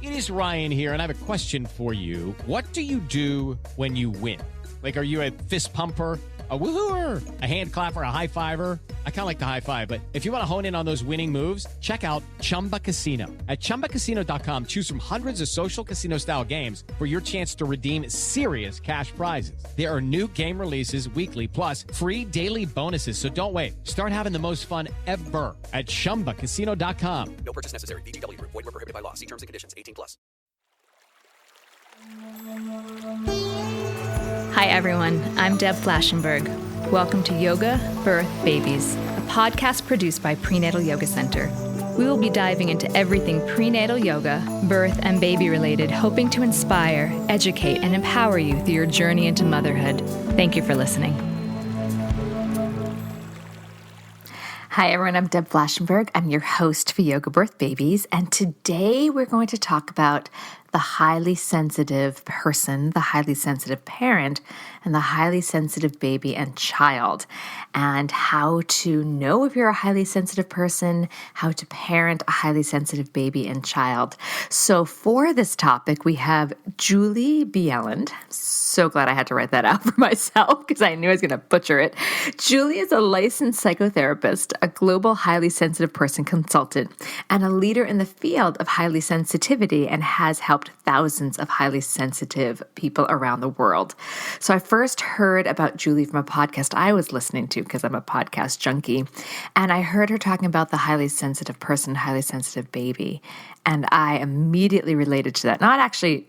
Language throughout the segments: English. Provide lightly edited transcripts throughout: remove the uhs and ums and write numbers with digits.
It is Ryan here, and I have a question for you. What do you do when you win? Like, are you a fist pumper, a woo-hooer, a hand clapper, a high fiver? I kind of like the high five, but if you want to hone in on those winning moves, check out Chumba Casino. At ChumbaCasino.com, choose from hundreds of social casino-style games for your chance to redeem serious cash prizes. There are new game releases weekly, plus free daily bonuses. So don't wait. Start having the most fun ever at ChumbaCasino.com. No purchase necessary. VGW Group. Void where prohibited by law. See terms and conditions. 18+. Hi everyone, I'm Deb Flashenberg. Welcome to Yoga, Birth, Babies, a podcast produced by Prenatal Yoga Center. We will be diving into everything prenatal yoga, birth, and baby related, hoping to inspire, educate, and empower you through your journey into motherhood. Thank you for listening. Hi everyone, I'm Deb Flashenberg. I'm your host for Yoga Birth Babies, and today we're going to talk about the highly sensitive person, the highly sensitive parent, and the highly sensitive baby and child, and how to know if you're a highly sensitive person, how to parent a highly sensitive baby and child. So for this topic, we have Julie Bjelland. So glad I had to write that out for myself because I knew I was going to butcher it. Julie is a licensed psychotherapist, a global highly sensitive person consultant, and a leader in the field of highly sensitivity, and has helped thousands of highly sensitive people around the world. So I first heard about Julie from a podcast I was listening to because I'm a podcast junkie. And I heard her talking about the highly sensitive person, highly sensitive baby. And I immediately related to that. Not actually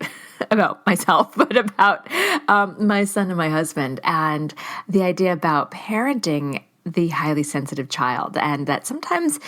about myself, but about my son and my husband, and the idea about parenting the highly sensitive child, and that sometimes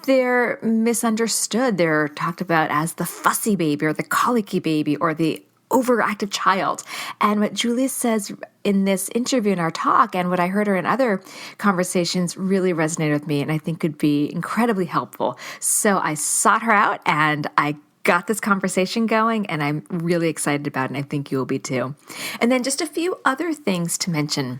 they're misunderstood. They're talked about as the fussy baby or the colicky baby or the overactive child. And what Julie says in this interview in our talk, and what I heard her in other conversations, really resonated with me and I think could be incredibly helpful. So I sought her out and I got this conversation going, and I'm really excited about it, and I think you will be too. And then just a few other things to mention.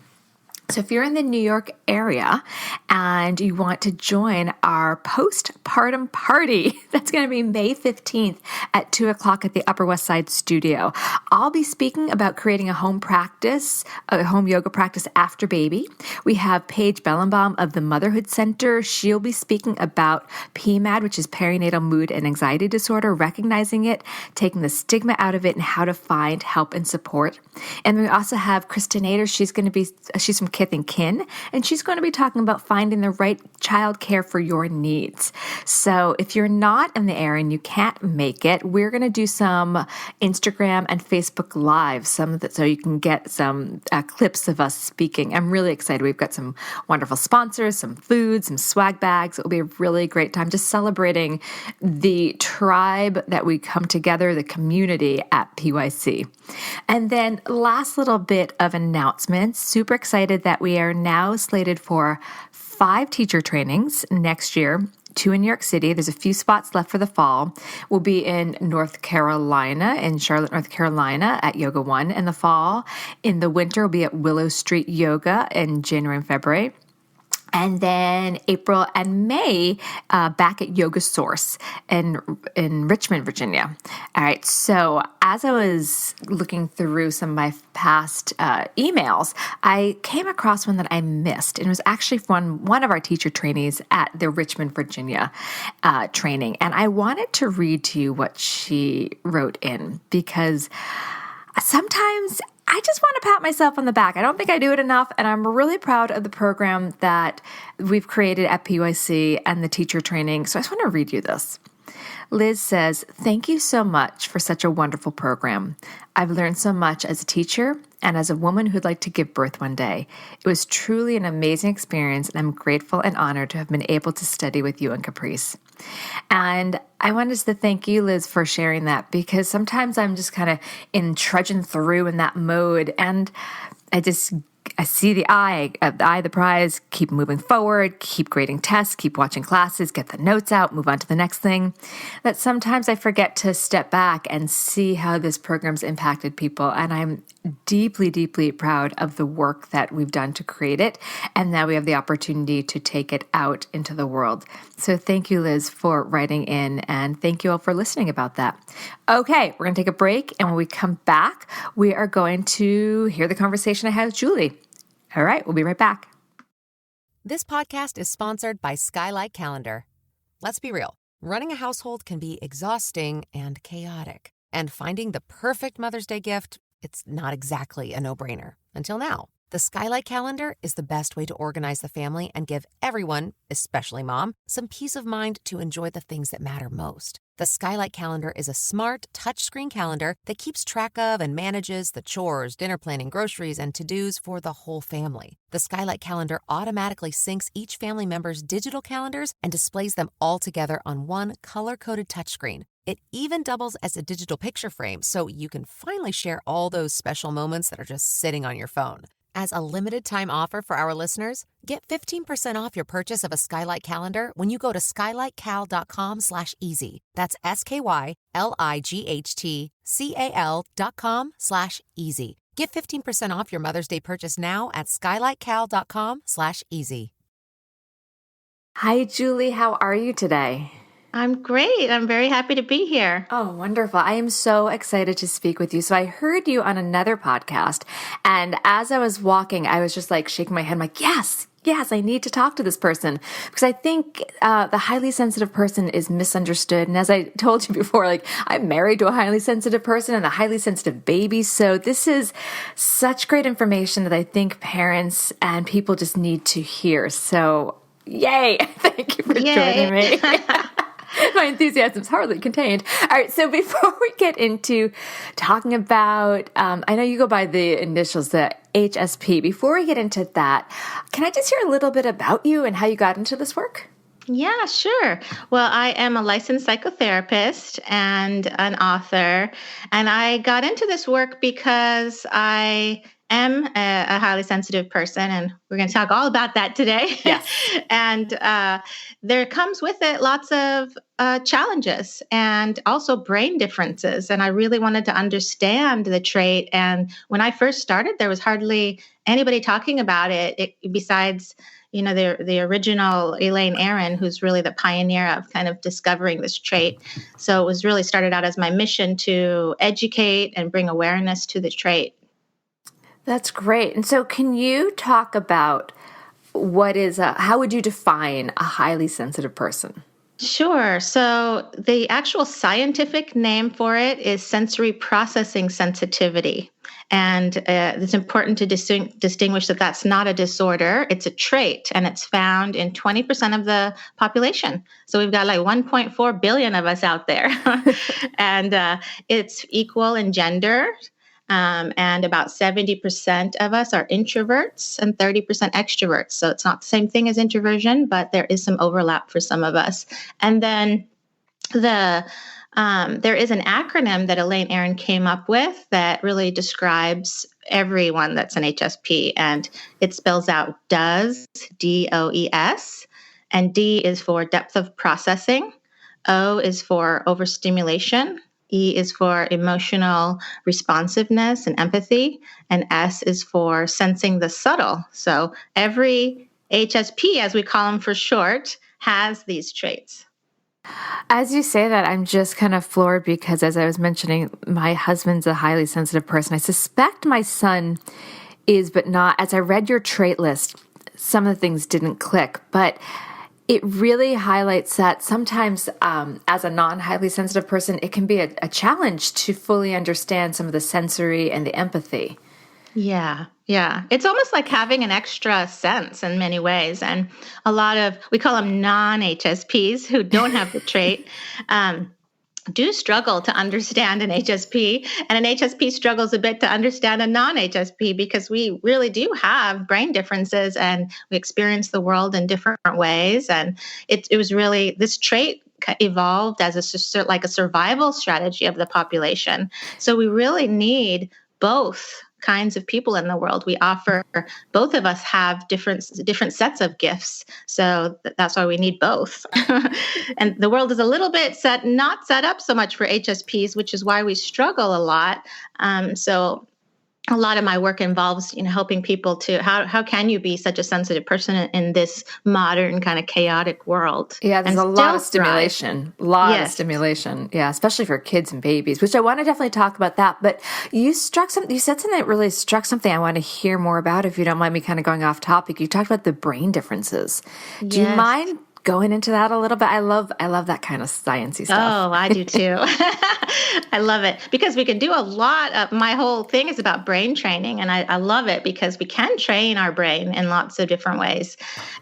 So if you're in the New York area and you want to join our postpartum party, that's going to be May 15th at 2 o'clock at the Upper West Side studio. I'll be speaking about creating a home practice, a home yoga practice after baby. We have Paige Bjelland of the Motherhood Center. She'll be speaking about PMAD, which is perinatal mood and anxiety disorder, recognizing it, taking the stigma out of it, and how to find help and support. And we also have Kristen Nader. She's from Kith and Kin, and she's going to be talking about finding the right child care for your needs. So if you're not in the area and you can't make it, we're going to do some Instagram and Facebook Live, so you can get some clips of us speaking. I'm really excited. We've got some wonderful sponsors, some food, some swag bags. It will be a really great time just celebrating the tribe that we come together, the community at PYC. And then last little bit of announcements. Super excited that we are now slated for 5 teacher trainings next year, 2 in New York City. There's a few spots left for the fall. We'll be in North Carolina, in Charlotte, North Carolina at Yoga One in the fall. In the winter, we'll be at Willow Street Yoga in January and February. And then April and May, back at Yoga Source in Richmond, Virginia. All right, so as I was looking through some of my past emails, I came across one that I missed. And it was actually from one of our teacher trainees at the Richmond, Virginia training. And I wanted to read to you what she wrote in, because sometimes I just want to pat myself on the back. I don't think I do it enough, and I'm really proud of the program that we've created at PYC and the teacher training. So I just want to read you this. Liz says, "Thank you so much for such a wonderful program. I've learned so much as a teacher and as a woman who'd like to give birth one day. It was truly an amazing experience, and I'm grateful and honored to have been able to study with you and Caprice." And I wanted to thank you, Liz, for sharing that, because sometimes I'm just kind of trudging through in that mode, and I see the eye of the prize, keep moving forward, keep grading tests, keep watching classes, get the notes out, move on to the next thing. That sometimes I forget to step back and see how this program's impacted people. And I'm deeply, deeply proud of the work that we've done to create it. And now we have the opportunity to take it out into the world. So thank you, Liz, for writing in, and thank you all for listening about that. Okay, we're going to take a break, and when we come back, we are going to hear the conversation I had with Julie. All right, we'll be right back. This podcast is sponsored by Skylight Calendar. Let's be real. Running a household can be exhausting and chaotic. And finding the perfect Mother's Day gift, it's not exactly a no-brainer. Until now. The Skylight Calendar is the best way to organize the family and give everyone, especially mom, some peace of mind to enjoy the things that matter most. The Skylight Calendar is a smart, touchscreen calendar that keeps track of and manages the chores, dinner planning, groceries, and to-dos for the whole family. The Skylight Calendar automatically syncs each family member's digital calendars and displays them all together on one color-coded touchscreen. It even doubles as a digital picture frame, so you can finally share all those special moments that are just sitting on your phone. As a limited-time offer for our listeners, get 15% off your purchase of a Skylight Calendar when you go to skylightcal.com/easy. That's SKYLIGHTCAL.com/easy. Get 15% off your Mother's Day purchase now at skylightcal.com/easy. Hi, Julie. How are you today? I'm great. I'm very happy to be here. Oh, wonderful. I am so excited to speak with you. So I heard you on another podcast, and as I was walking, I was just like shaking my head. I'm like, yes, I need to talk to this person, because I think the highly sensitive person is misunderstood. And as I told you before, like, I'm married to a highly sensitive person and a highly sensitive baby. So this is such great information that I think parents and people just need to hear. So yay. Thank you for joining me. My enthusiasm is hardly contained. All right, so before we get into talking about, I know you go by the initials, the HSP. Before we get into that, can I just hear a little bit about you and how you got into this work? Yeah, sure. Well, I am a licensed psychotherapist and an author, and I got into this work because I am a highly sensitive person, and we're going to talk all about that today. Yes. And there comes with it lots of challenges and also brain differences. And I really wanted to understand the trait. And when I first started, there was hardly anybody talking about it besides, you know, the original Elaine Aron, who's really the pioneer of kind of discovering this trait. So it was really started out as my mission to educate and bring awareness to the trait. That's great. And so can you talk about how would you define a highly sensitive person? Sure. So the actual scientific name for it is sensory processing sensitivity. And it's important to distinguish that that's not a disorder. It's a trait, and it's found in 20% of the population. So we've got like 1.4 billion of us out there. And it's equal in gender. And about 70% of us are introverts and 30% extroverts. So it's not the same thing as introversion, but there is some overlap for some of us. And then there is an acronym that Elaine Aron came up with that really describes everyone that's an HSP, and it spells out DOES, DOES, and D is for depth of processing, O is for overstimulation, E is for emotional responsiveness and empathy, and S is for sensing the subtle. So every HSP, as we call them for short, has these traits. As you say that, I'm just kind of floored because, as I was mentioning, my husband's a highly sensitive person. I suspect my son is, but not. As I read your trait list, some of the things didn't click, but it really highlights that sometimes as a non-highly sensitive person, it can be a challenge to fully understand some of the sensory and the empathy. Yeah. It's almost like having an extra sense in many ways. And a lot of, we call them non-HSPs who don't have the trait, do struggle to understand an HSP. And an HSP struggles a bit to understand a non-HSP because we really do have brain differences and we experience the world in different ways. And it was really, this trait evolved as a survival strategy of the population. So we really need both kinds of people in the world. We offer, both of us have different sets of gifts. So that's why we need both. And the world is a little bit not set up so much for HSPs, which is why we struggle a lot. So a lot of my work involves, helping people to how can you be such a sensitive person in this modern kind of chaotic world? Yeah, there's and a lot of still thrive. stimulation, Yeah, especially for kids and babies, which I want to definitely talk about that. But you said something that really struck something I want to hear more about, if you don't mind me kind of going off topic. You talked about the brain differences. Do you Yes. mind going into that a little bit? I love that kind of sciencey stuff. Oh, I do too. I love it because we can do a lot of, my whole thing is about brain training, and I love it because we can train our brain in lots of different ways.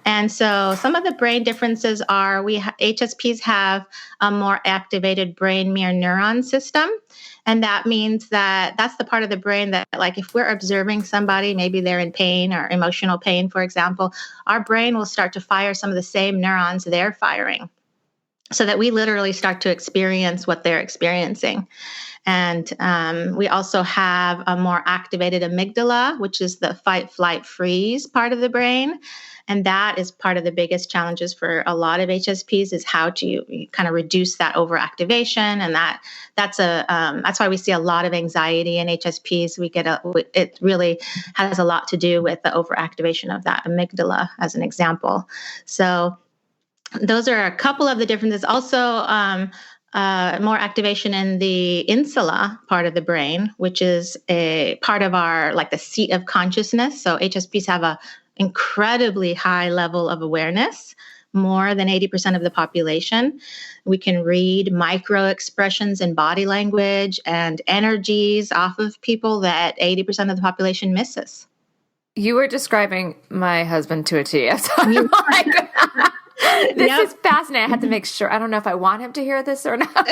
And so some of the brain differences are HSPs have a more activated brain mirror neuron system. And that means that that's the part of the brain that, like, if we're observing somebody, maybe they're in pain or emotional pain, for example, our brain will start to fire some of the same neurons they're firing, so that we literally start to experience what they're experiencing. And we also have a more activated amygdala, which is the fight, flight, freeze part of the brain. And that is part of the biggest challenges for a lot of HSPs, is how to kind of reduce that overactivation. And that's why we see a lot of anxiety in HSPs. It really has a lot to do with the overactivation of that amygdala, as an example. So those are a couple of the differences. Also, more activation in the insula part of the brain, which is a part of our, like, the seat of consciousness. So HSPs have a incredibly high level of awareness, more than 80% of the population. We can read micro expressions in body language and energies off of people that 80% of the population misses. You were describing my husband to a T. I'm like, this is fascinating. I had to make sure. I don't know if I want him to hear this or not.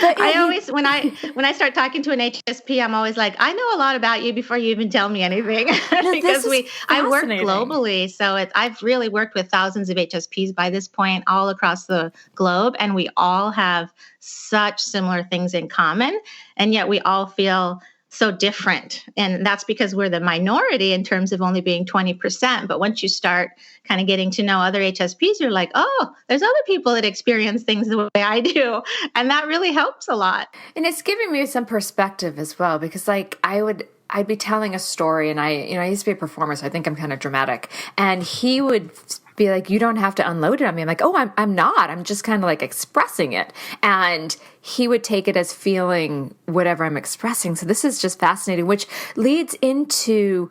But I always, when I start talking to an HSP, I'm always like, I know a lot about you before you even tell me anything, because I work globally. So I've really worked with thousands of HSPs by this point, all across the globe, and we all have such similar things in common, and yet we all feel so different. And that's because we're the minority in terms of only being 20%. But once you start kind of getting to know other HSPs, you're like, oh, there's other people that experience things the way I do. And that really helps a lot. And it's giving me some perspective as well, because, like, I'd be telling a story, and I used to be a performer, so I think I'm kind of dramatic. And he would be like, you don't have to unload it on me. I'm like, oh, I'm not. I'm just kind of like expressing it. And he would take it as feeling whatever I'm expressing. So this is just fascinating, which leads into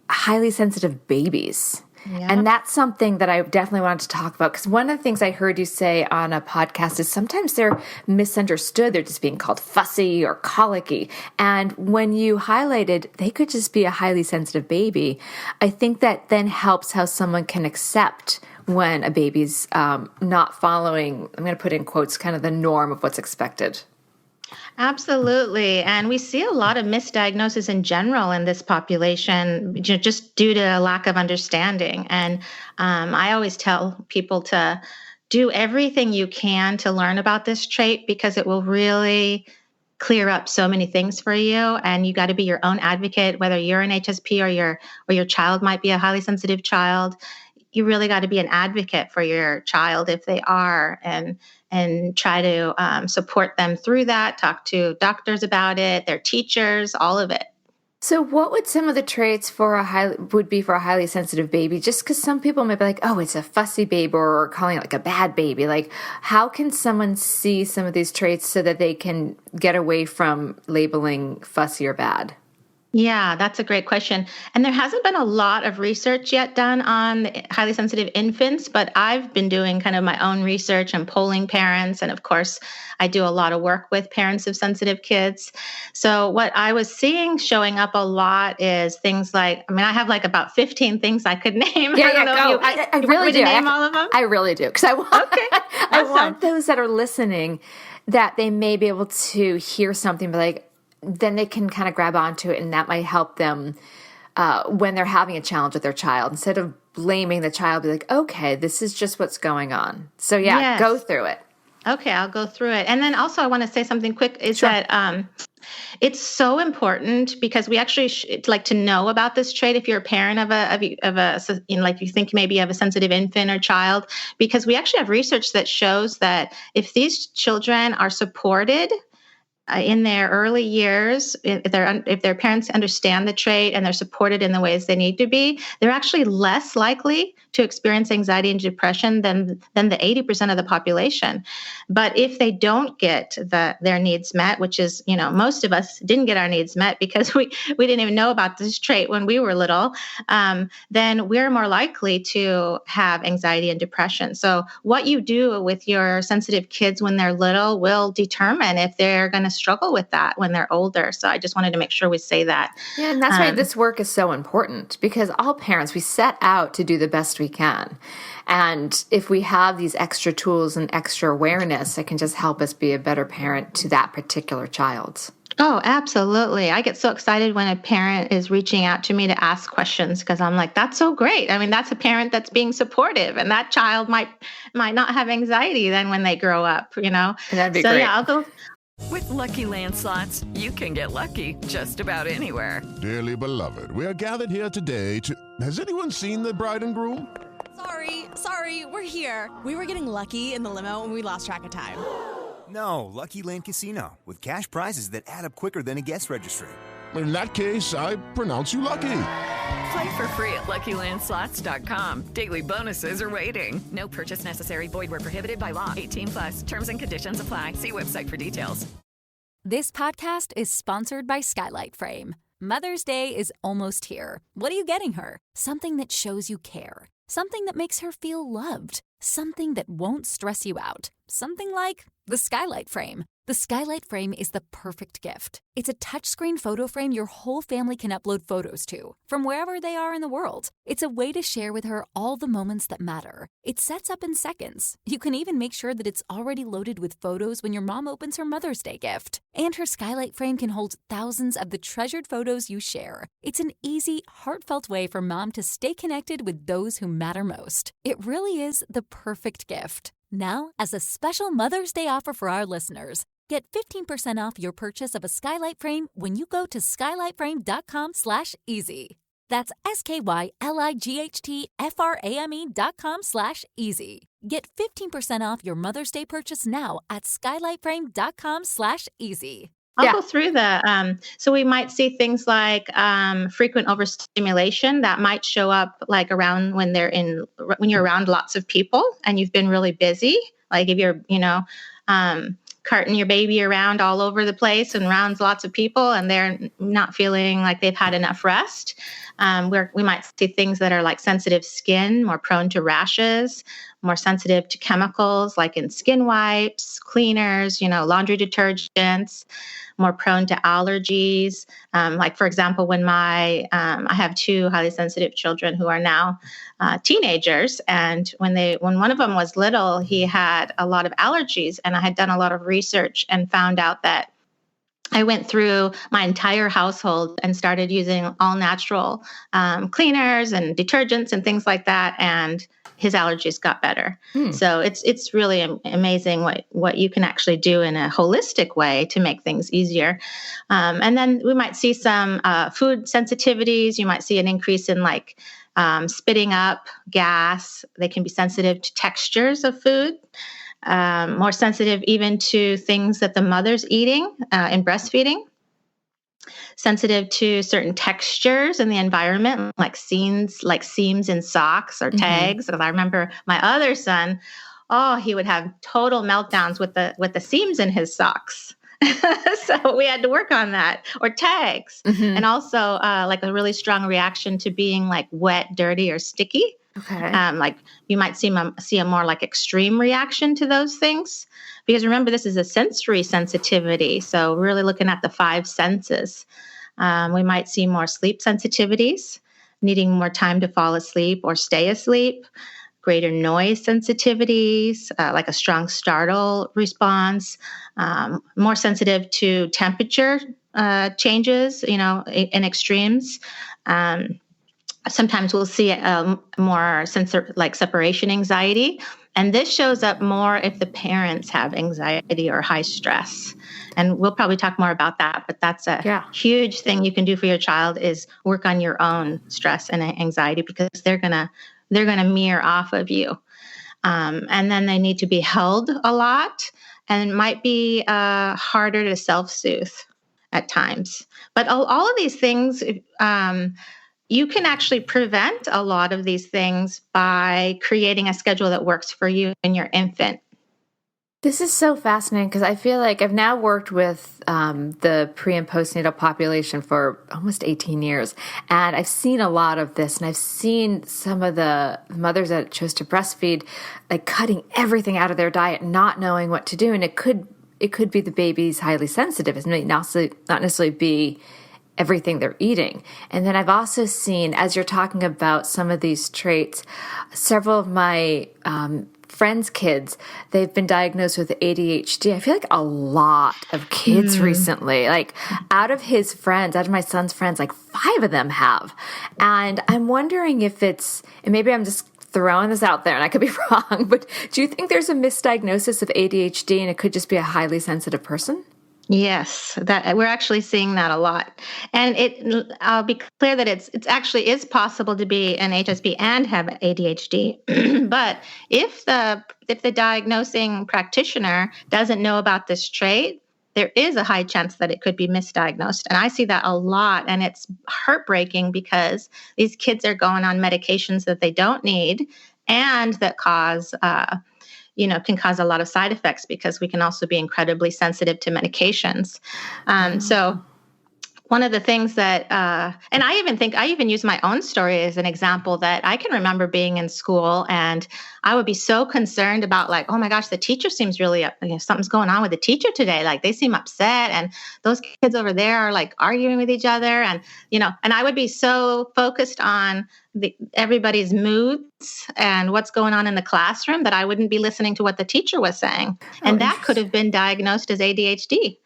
highly sensitive babies. Yeah. And that's something that I definitely wanted to talk about, because one of the things I heard you say on a podcast is sometimes they're misunderstood. They're just being called fussy or colicky. And when you highlighted they could just be a highly sensitive baby, I think that then helps how someone can accept when a baby's not following, I'm going to put in quotes, kind of the norm of what's expected. Absolutely. And we see a lot of misdiagnosis in general in this population, just due to a lack of understanding. And I always tell people to do everything you can to learn about this trait, because it will really clear up so many things for you. And you got to be your own advocate, whether you're an HSP or your child might be a highly sensitive child. You really got to be an advocate for your child if they are, and try to support them through that, talk to doctors about it, their teachers, all of it. So what would some of the traits would be for a highly sensitive baby? Just because some people might be like, oh, it's a fussy baby, or calling it like a bad baby. Like, how can someone see some of these traits so that they can get away from labeling fussy or bad? Yeah, that's a great question. And there hasn't been a lot of research yet done on highly sensitive infants, but I've been doing kind of my own research and polling parents. And of course, I do a lot of work with parents of sensitive kids. So what I was seeing showing up a lot is things like, I have like about 15 things I could name. Yeah, I don't know I really do. Name all of them? I really do. Because I want those that are listening, that they may be able to hear something, but like, then they can kind of grab onto it, and that might help them when they're having a challenge with their child. Instead of blaming the child, be like, okay, this is just what's going on. So yes. Go through it. Okay, I'll go through it. And then also I want to say something quick is that it's so important, because we actually like to know about this trait if you're a parent of a like you think maybe you have a sensitive infant or child, because we actually have research that shows that if these children are supported in their early years, if their parents understand the trait and they're supported in the ways they need to be, they're actually less likely to experience anxiety and depression than the 80% of the population. But if they don't get their needs met, which is, most of us didn't get our needs met because we didn't even know about this trait when we were little, then we're more likely to have anxiety and depression. So what you do with your sensitive kids when they're little will determine if they're going to struggle with that when they're older. So I just wanted to make sure we say that. Yeah, and that's why this work is so important, because all parents, we set out to do the best we can. And if we have these extra tools and extra awareness, it can just help us be a better parent to that particular child. Oh, absolutely. I get so excited when a parent is reaching out to me to ask questions, because I'm like, that's so great. I mean, that's a parent that's being supportive, and that child might not have anxiety then when they grow up, And that'd be great. Yeah, I'll go. With Lucky Land Slots, you can get lucky just about anywhere. Dearly beloved, we are gathered here today to... Has anyone seen the bride and groom? Sorry, we're here. We were getting lucky in the limo and we lost track of time. No, Lucky Land Casino, with cash prizes that add up quicker than a guest registry. In that case, I pronounce you lucky. Play for free at LuckyLandSlots.com. Daily bonuses are waiting. No purchase necessary. Void where prohibited by law. 18+. Terms and conditions apply. See website for details. This podcast is sponsored by Skylight Frame. Mother's Day is almost here. What are you getting her? Something that shows you care. Something that makes her feel loved. Something that won't stress you out. Something like the Skylight Frame. The Skylight Frame is the perfect gift. It's a touchscreen photo frame your whole family can upload photos to, from wherever they are in the world. It's a way to share with her all the moments that matter. It sets up in seconds. You can even make sure that it's already loaded with photos when your mom opens her Mother's Day gift. And her Skylight Frame can hold thousands of the treasured photos you share. It's an easy, heartfelt way for mom to stay connected with those who matter most. It really is the perfect gift. Now, as a special Mother's Day offer for our listeners, get 15% off your purchase of a Skylight Frame when you go to skylightframe.com/easy. That's SKYLIGHTFRAME.com/easy. Get 15% off your Mother's Day purchase now at skylightframe.com/easy. I'll go through so we might see things like frequent overstimulation that might show up like around when you're around lots of people and you've been really busy. Like if you're, carting your baby around all over the place and around lots of people and they're not feeling like they've had enough rest. We might see things that are like sensitive skin, more prone to rashes, more sensitive to chemicals like in skin wipes, cleaners, laundry detergents, more prone to allergies. Like, for example, when I have two highly sensitive children who are now teenagers. And when one of them was little, he had a lot of allergies. And I had done a lot of research and found out that I went through my entire household and started using all natural cleaners and detergents and things like that. And his allergies got better. So it's really amazing what you can actually do in a holistic way to make things easier. And then we might see some food sensitivities. You might see an increase in like spitting up, gas. They can be sensitive to textures of food. More sensitive even to things that the mother's eating in breastfeeding. Sensitive to certain textures in the environment, like seams in socks or tags. And I remember my other son, he would have total meltdowns with the seams in his socks. So we had to work on that, or tags. And also like a really strong reaction to being like wet, dirty, or sticky. Okay. Like you might see a more like extreme reaction to those things, because remember, this is a sensory sensitivity. So really looking at the five senses. We might see more sleep sensitivities, needing more time to fall asleep or stay asleep, greater noise sensitivities, like a strong startle response, more sensitive to temperature changes, in extremes. Sometimes we'll see more separation anxiety. And this shows up more if the parents have anxiety or high stress. And we'll probably talk more about that, but that's a huge thing you can do for your child is work on your own stress and anxiety, because they're gonna mirror off of you. And then they need to be held a lot. and might be harder to self-soothe at times. But all of these things, you can actually prevent a lot of these things by creating a schedule that works for you and your infant. This is so fascinating because I feel like I've now worked with the pre- and postnatal population for almost 18 years, and I've seen a lot of this, and I've seen some of the mothers that chose to breastfeed, like cutting everything out of their diet, not knowing what to do, and it could be the baby's highly sensitive. It may not necessarily be everything they're eating. And then I've also seen, as you're talking about some of these traits, several of my friends' kids, they've been diagnosed with ADHD. I feel like a lot of kids recently, like out of my son's friends, like 5 of them have. And I'm wondering if and maybe I'm just throwing this out there and I could be wrong, but do you think there's a misdiagnosis of ADHD and it could just be a highly sensitive person? Yes, that we're actually seeing that a lot. And I'll be clear that it's actually is possible to be an HSP and have ADHD. But if the diagnosing practitioner doesn't know about this trait, there is a high chance that it could be misdiagnosed. And I see that a lot. And it's heartbreaking because these kids are going on medications that they don't need and that can cause a lot of side effects because we can also be incredibly sensitive to medications. So one of the things that, and I even use my own story as an example, that I can remember being in school and I would be so concerned about, like, oh my gosh, the teacher seems really, something's going on with the teacher today. Like, they seem upset and those kids over there are like arguing with each other. And, and I would be so focused on everybody's moods and what's going on in the classroom that I wouldn't be listening to what the teacher was saying. And that could have been diagnosed as ADHD.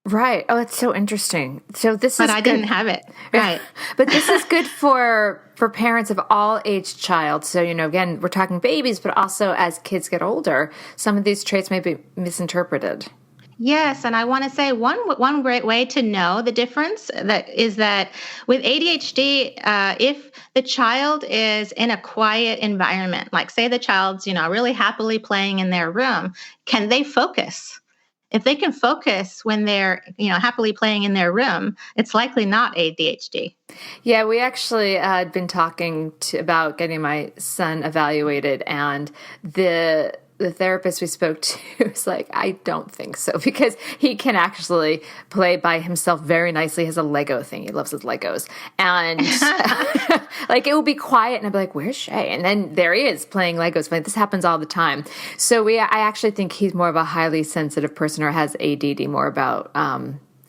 Right. Oh, it's so interesting. So but I didn't have it. Right. But this is good for parents of all age child. So, again, we're talking babies, but also as kids get older, some of these traits may be misinterpreted. Yes, and I want to say one great way to know the difference is that with ADHD, if the child is in a quiet environment, like say the child's really happily playing in their room, can they focus? If they can focus when they're happily playing in their room, it's likely not ADHD. Yeah, we actually had been talking about getting my son evaluated, and the therapist we spoke to was like, I don't think so, because he can actually play by himself very nicely. He has a Lego thing. He loves his Legos. And like, it will be quiet and I'll be like, where's Shay? And then there he is playing Legos. But this happens all the time. So I actually think he's more of a highly sensitive person, or has ADD more about,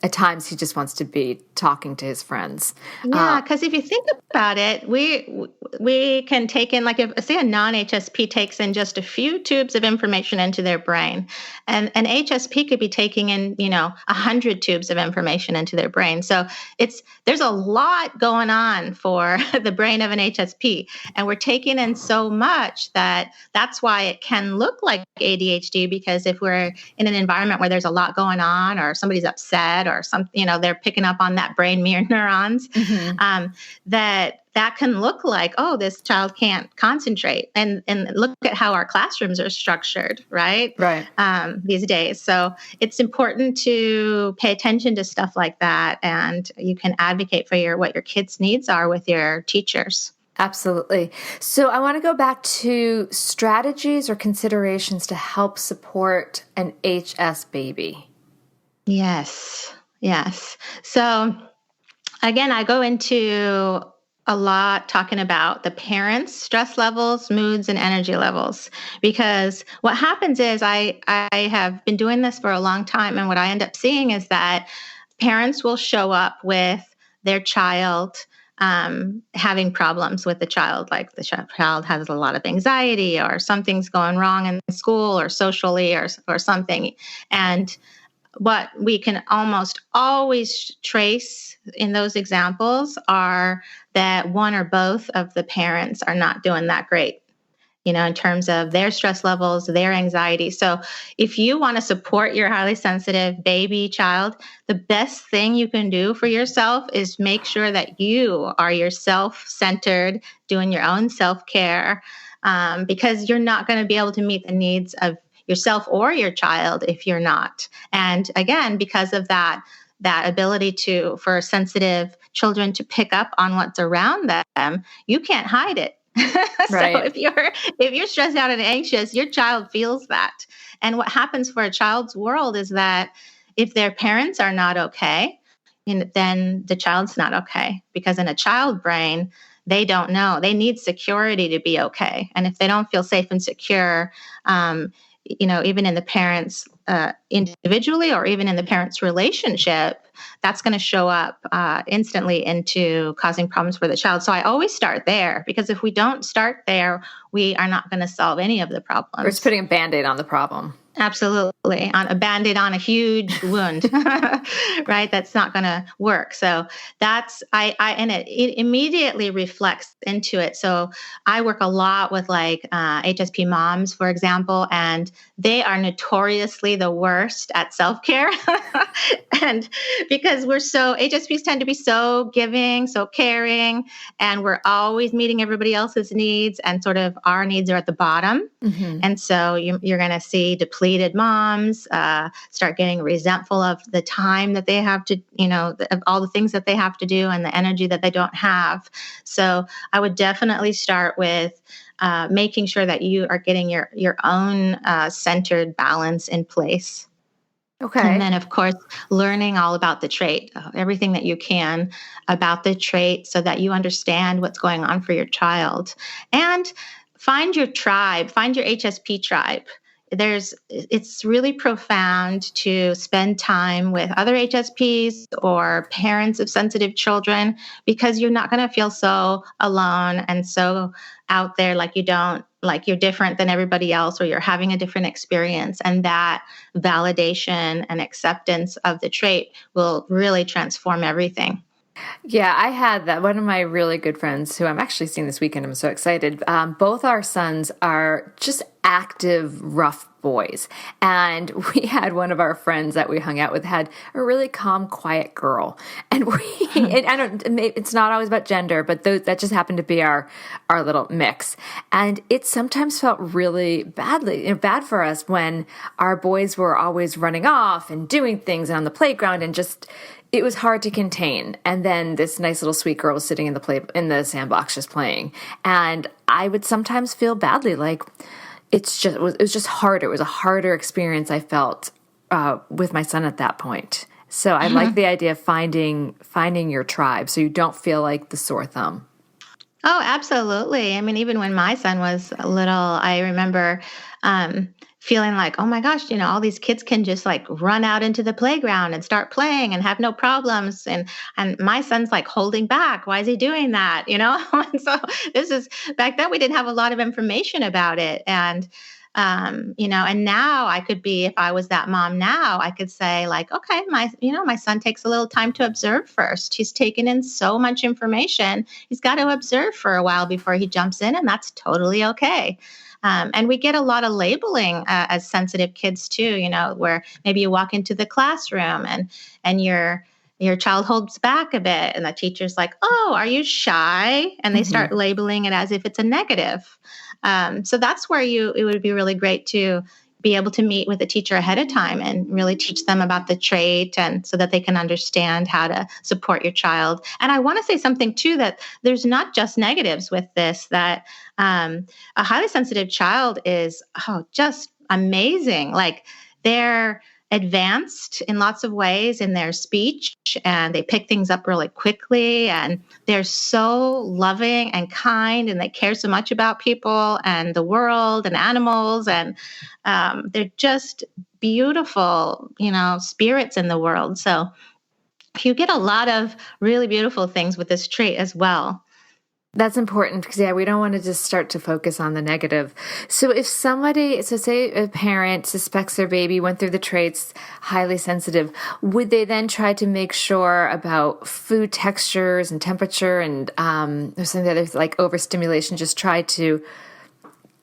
at times he just wants to be talking to his friends. Yeah, because if you think about it, we can take in, like, if say a non-HSP takes in just a few tubes of information into their brain, and an HSP could be taking in 100 tubes of information into their brain. So there's a lot going on for the brain of an HSP, and we're taking in so much that's why it can look like ADHD, because if we're in an environment where there's a lot going on, or somebody's upset, or something, they're picking up on that brain mirror neurons, that can look like, oh, this child can't concentrate. And look at how our classrooms are structured, right? Right. These days. So it's important to pay attention to stuff like that. And you can advocate for what your kids' needs are with your teachers. Absolutely. So I want to go back to strategies or considerations to help support an HS baby. Yes. So again, I go into a lot talking about the parents' stress levels, moods, and energy levels, because what happens is I have been doing this for a long time, and what I end up seeing is that parents will show up with their child having problems with the child, like the child has a lot of anxiety, or something's going wrong in school or socially, or something. And what we can almost always trace in those examples are that one or both of the parents are not doing that great, in terms of their stress levels, their anxiety. So if you want to support your highly sensitive baby child, the best thing you can do for yourself is make sure that you are yourself-centered, doing your own self-care, because you're not going to be able to meet the needs of yourself or your child if you're not. And again, because of that ability for sensitive children to pick up on what's around them, you can't hide it. Right. So if you're stressed out and anxious, your child feels that. And what happens for a child's world is that if their parents are not okay, then the child's not okay. Because in a child brain, they don't know. They need security to be okay. And if they don't feel safe and secure, even in the parents individually or even in the parents' relationship, that's going to show up instantly into causing problems for the child. So I always start there, because if we don't start there, we are not going to solve any of the problems. We're just putting a Band-Aid on the problem. Absolutely. On a Band-Aid on a huge wound, right? That's not going to work. So that's, and it immediately reflects into it. So I work a lot with like HSP moms, for example, and they are notoriously the worst at self-care. And because HSPs tend to be so giving, so caring, and we're always meeting everybody else's needs, and sort of our needs are at the bottom. Mm-hmm. And so you're going to see depleted moms start getting resentful of the time that they have to, of all the things that they have to do and the energy that they don't have. So I would definitely start with making sure that you are getting your own centered balance in place. Okay. And then, of course, learning all about the trait, everything that you can about the trait, so that you understand what's going on for your child. And find your tribe, find your HSP tribe. It's really profound to spend time with other HSPs or parents of sensitive children, because you're not going to feel so alone and so out there like you're different than everybody else, or you're having a different experience. And that validation and acceptance of the trait will really transform everything. Yeah, I had that. One of my really good friends, who I'm actually seeing this weekend, I'm so excited. Both our sons are just active, rough boys. And we had one of our friends that we hung out with had a really calm, quiet girl. And it's not always about gender, but that just happened to be our little mix. And it sometimes felt really bad for us when our boys were always running off and doing things on the playground, and just, it was hard to contain. And then this nice little sweet girl was sitting in the sandbox just playing. And I would sometimes feel badly, like it was just harder. It was a harder experience I felt with my son at that point. So I like the idea of finding your tribe, so you don't feel like the sore thumb. Oh, absolutely. I mean, even when my son was little, I remember feeling like, oh my gosh, all these kids can just like run out into the playground and start playing and have no problems. And my son's like holding back. Why is he doing that? And so back then we didn't have a lot of information about it. And, and now I could be, if I was that mom now, I could say like, okay, my son takes a little time to observe first. He's taken in so much information. He's got to observe for a while before he jumps in, and that's totally okay. And we get a lot of labeling as sensitive kids too, where maybe you walk into the classroom and your child holds back a bit, and the teacher's like, oh, are you shy? And they start labeling it as if it's a negative. So that's where it would be really great to be able to meet with a teacher ahead of time and really teach them about the trait, and so that they can understand how to support your child. And I want to say something too, that there's not just negatives with this, that a highly sensitive child is just amazing. Like, they're advanced in lots of ways in their speech, and they pick things up really quickly, and they're so loving and kind, and they care so much about people and the world and animals, and they're just beautiful, spirits in the world. So you get a lot of really beautiful things with this trait as well. That's important, because we don't want to just start to focus on the negative. So if say a parent suspects their baby went through the traits, highly sensitive, would they then try to make sure about food textures and temperature and there's something that is like overstimulation, just try to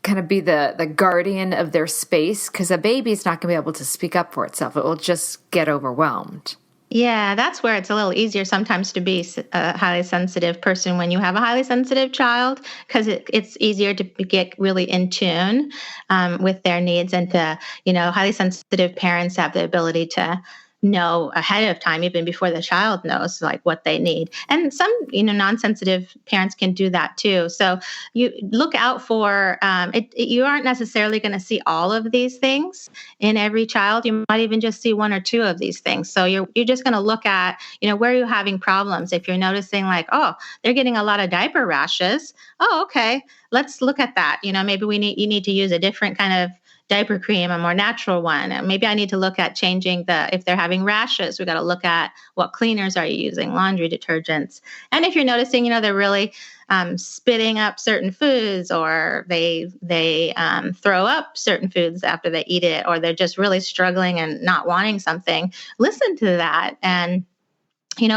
kind of be the guardian of their space? Because a baby is not going to be able to speak up for itself. It will just get overwhelmed. Yeah, that's where it's a little easier sometimes to be a highly sensitive person when you have a highly sensitive child, because it's easier to get really in tune with their needs, and to, highly sensitive parents have the ability to know ahead of time, even before the child knows, like what they need. And some, non-sensitive parents can do that too. So you look out for you aren't necessarily going to see all of these things in every child. You might even just see one or two of these things. So you're just going to look at, where are you having problems? If you're noticing like, oh, they're getting a lot of diaper rashes. Oh, okay. Let's look at that. Maybe you need to use a different kind of diaper cream, a more natural one. And maybe I need to look at changing if they're having rashes, we got to look at what cleaners are you using, laundry detergents. And if you're noticing, they're really spitting up certain foods, or they throw up certain foods after they eat it, or they're just really struggling and not wanting something, listen to that and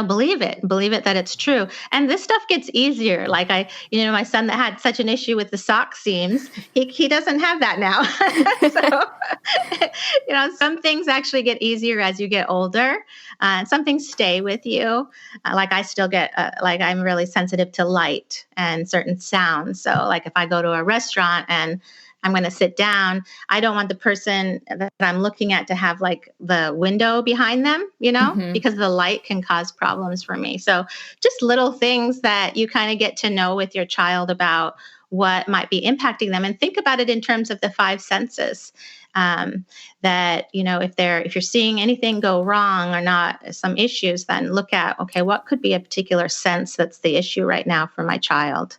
believe it that it's true. And this stuff gets easier. Like my son that had such an issue with the sock seams, he doesn't have that now. So, some things actually get easier as you get older. Some things stay with you. Like I still get, I'm really sensitive to light and certain sounds. So like if I go to a restaurant and I'm going to sit down, I don't want the person that I'm looking at to have like the window behind them, because the light can cause problems for me. So just little things that you kind of get to know with your child about what might be impacting them, and think about it in terms of the five senses. That, if you're seeing anything go wrong or not, some issues, then look at, okay, what could be a particular sense that's the issue right now for my child?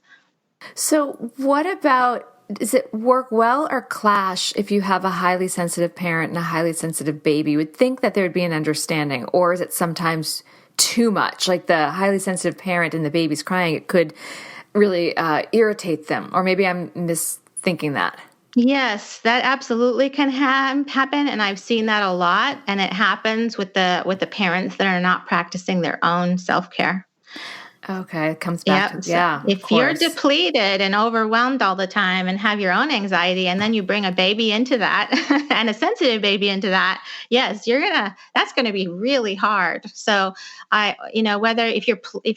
So what about, does it work well or clash if you have a highly sensitive parent and a highly sensitive baby? You would think that there would be an understanding, or is it sometimes too much? Like the highly sensitive parent and the baby's crying, it could really irritate them. Or maybe I'm misthinking that. Yes, that absolutely can happen, and I've seen that a lot. And it happens with the parents that are not practicing their own self-care. Okay, it comes back to, yeah. If you're depleted and overwhelmed all the time and have your own anxiety, and then you bring a baby into that and a sensitive baby into that, yes, that's gonna be really hard. So whether if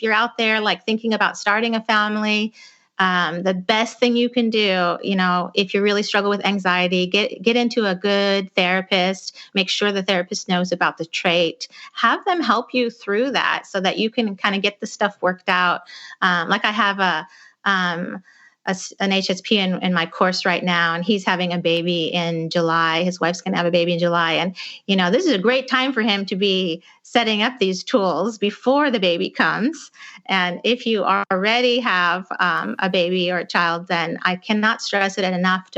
you're out there like thinking about starting a family, the best thing you can do, if you really struggle with anxiety, get into a good therapist, make sure the therapist knows about the trait, have them help you through that so that you can kind of get the stuff worked out. Like I have an HSP in my course right now, and he's having a baby in July. His wife's going to have a baby in July. And, this is a great time for him to be setting up these tools before the baby comes. And if you already have a baby or a child, then I cannot stress it enough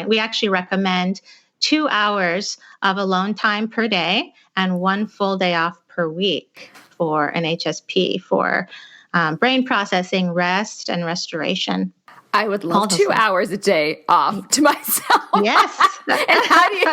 we actually recommend 2 hours of alone time per day and 1 full day off per week for an HSP for brain processing, rest, and restoration. I would love 2 hours a day off to myself. Yes. And how do you?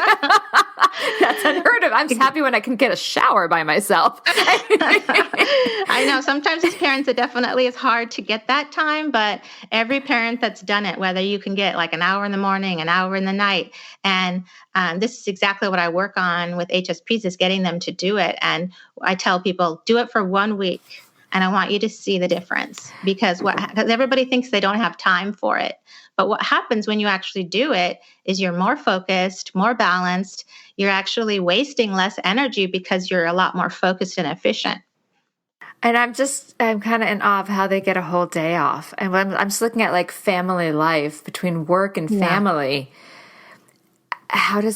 That's unheard of. I'm just happy when I can get a shower by myself. I know sometimes as parents, it definitely is hard to get that time, but every parent that's done it, whether you can get like an hour in the morning, an hour in the night, and this is exactly what I work on with HSPs, is getting them to do it. And I tell people, do it for 1 week. And I want you to see the difference, because everybody thinks they don't have time for it. But what happens when you actually do it is you're more focused, more balanced. You're actually wasting less energy because you're a lot more focused and efficient. And I'm kind of in awe of how they get a whole day off. And I'm just looking at like family life between work and family. How do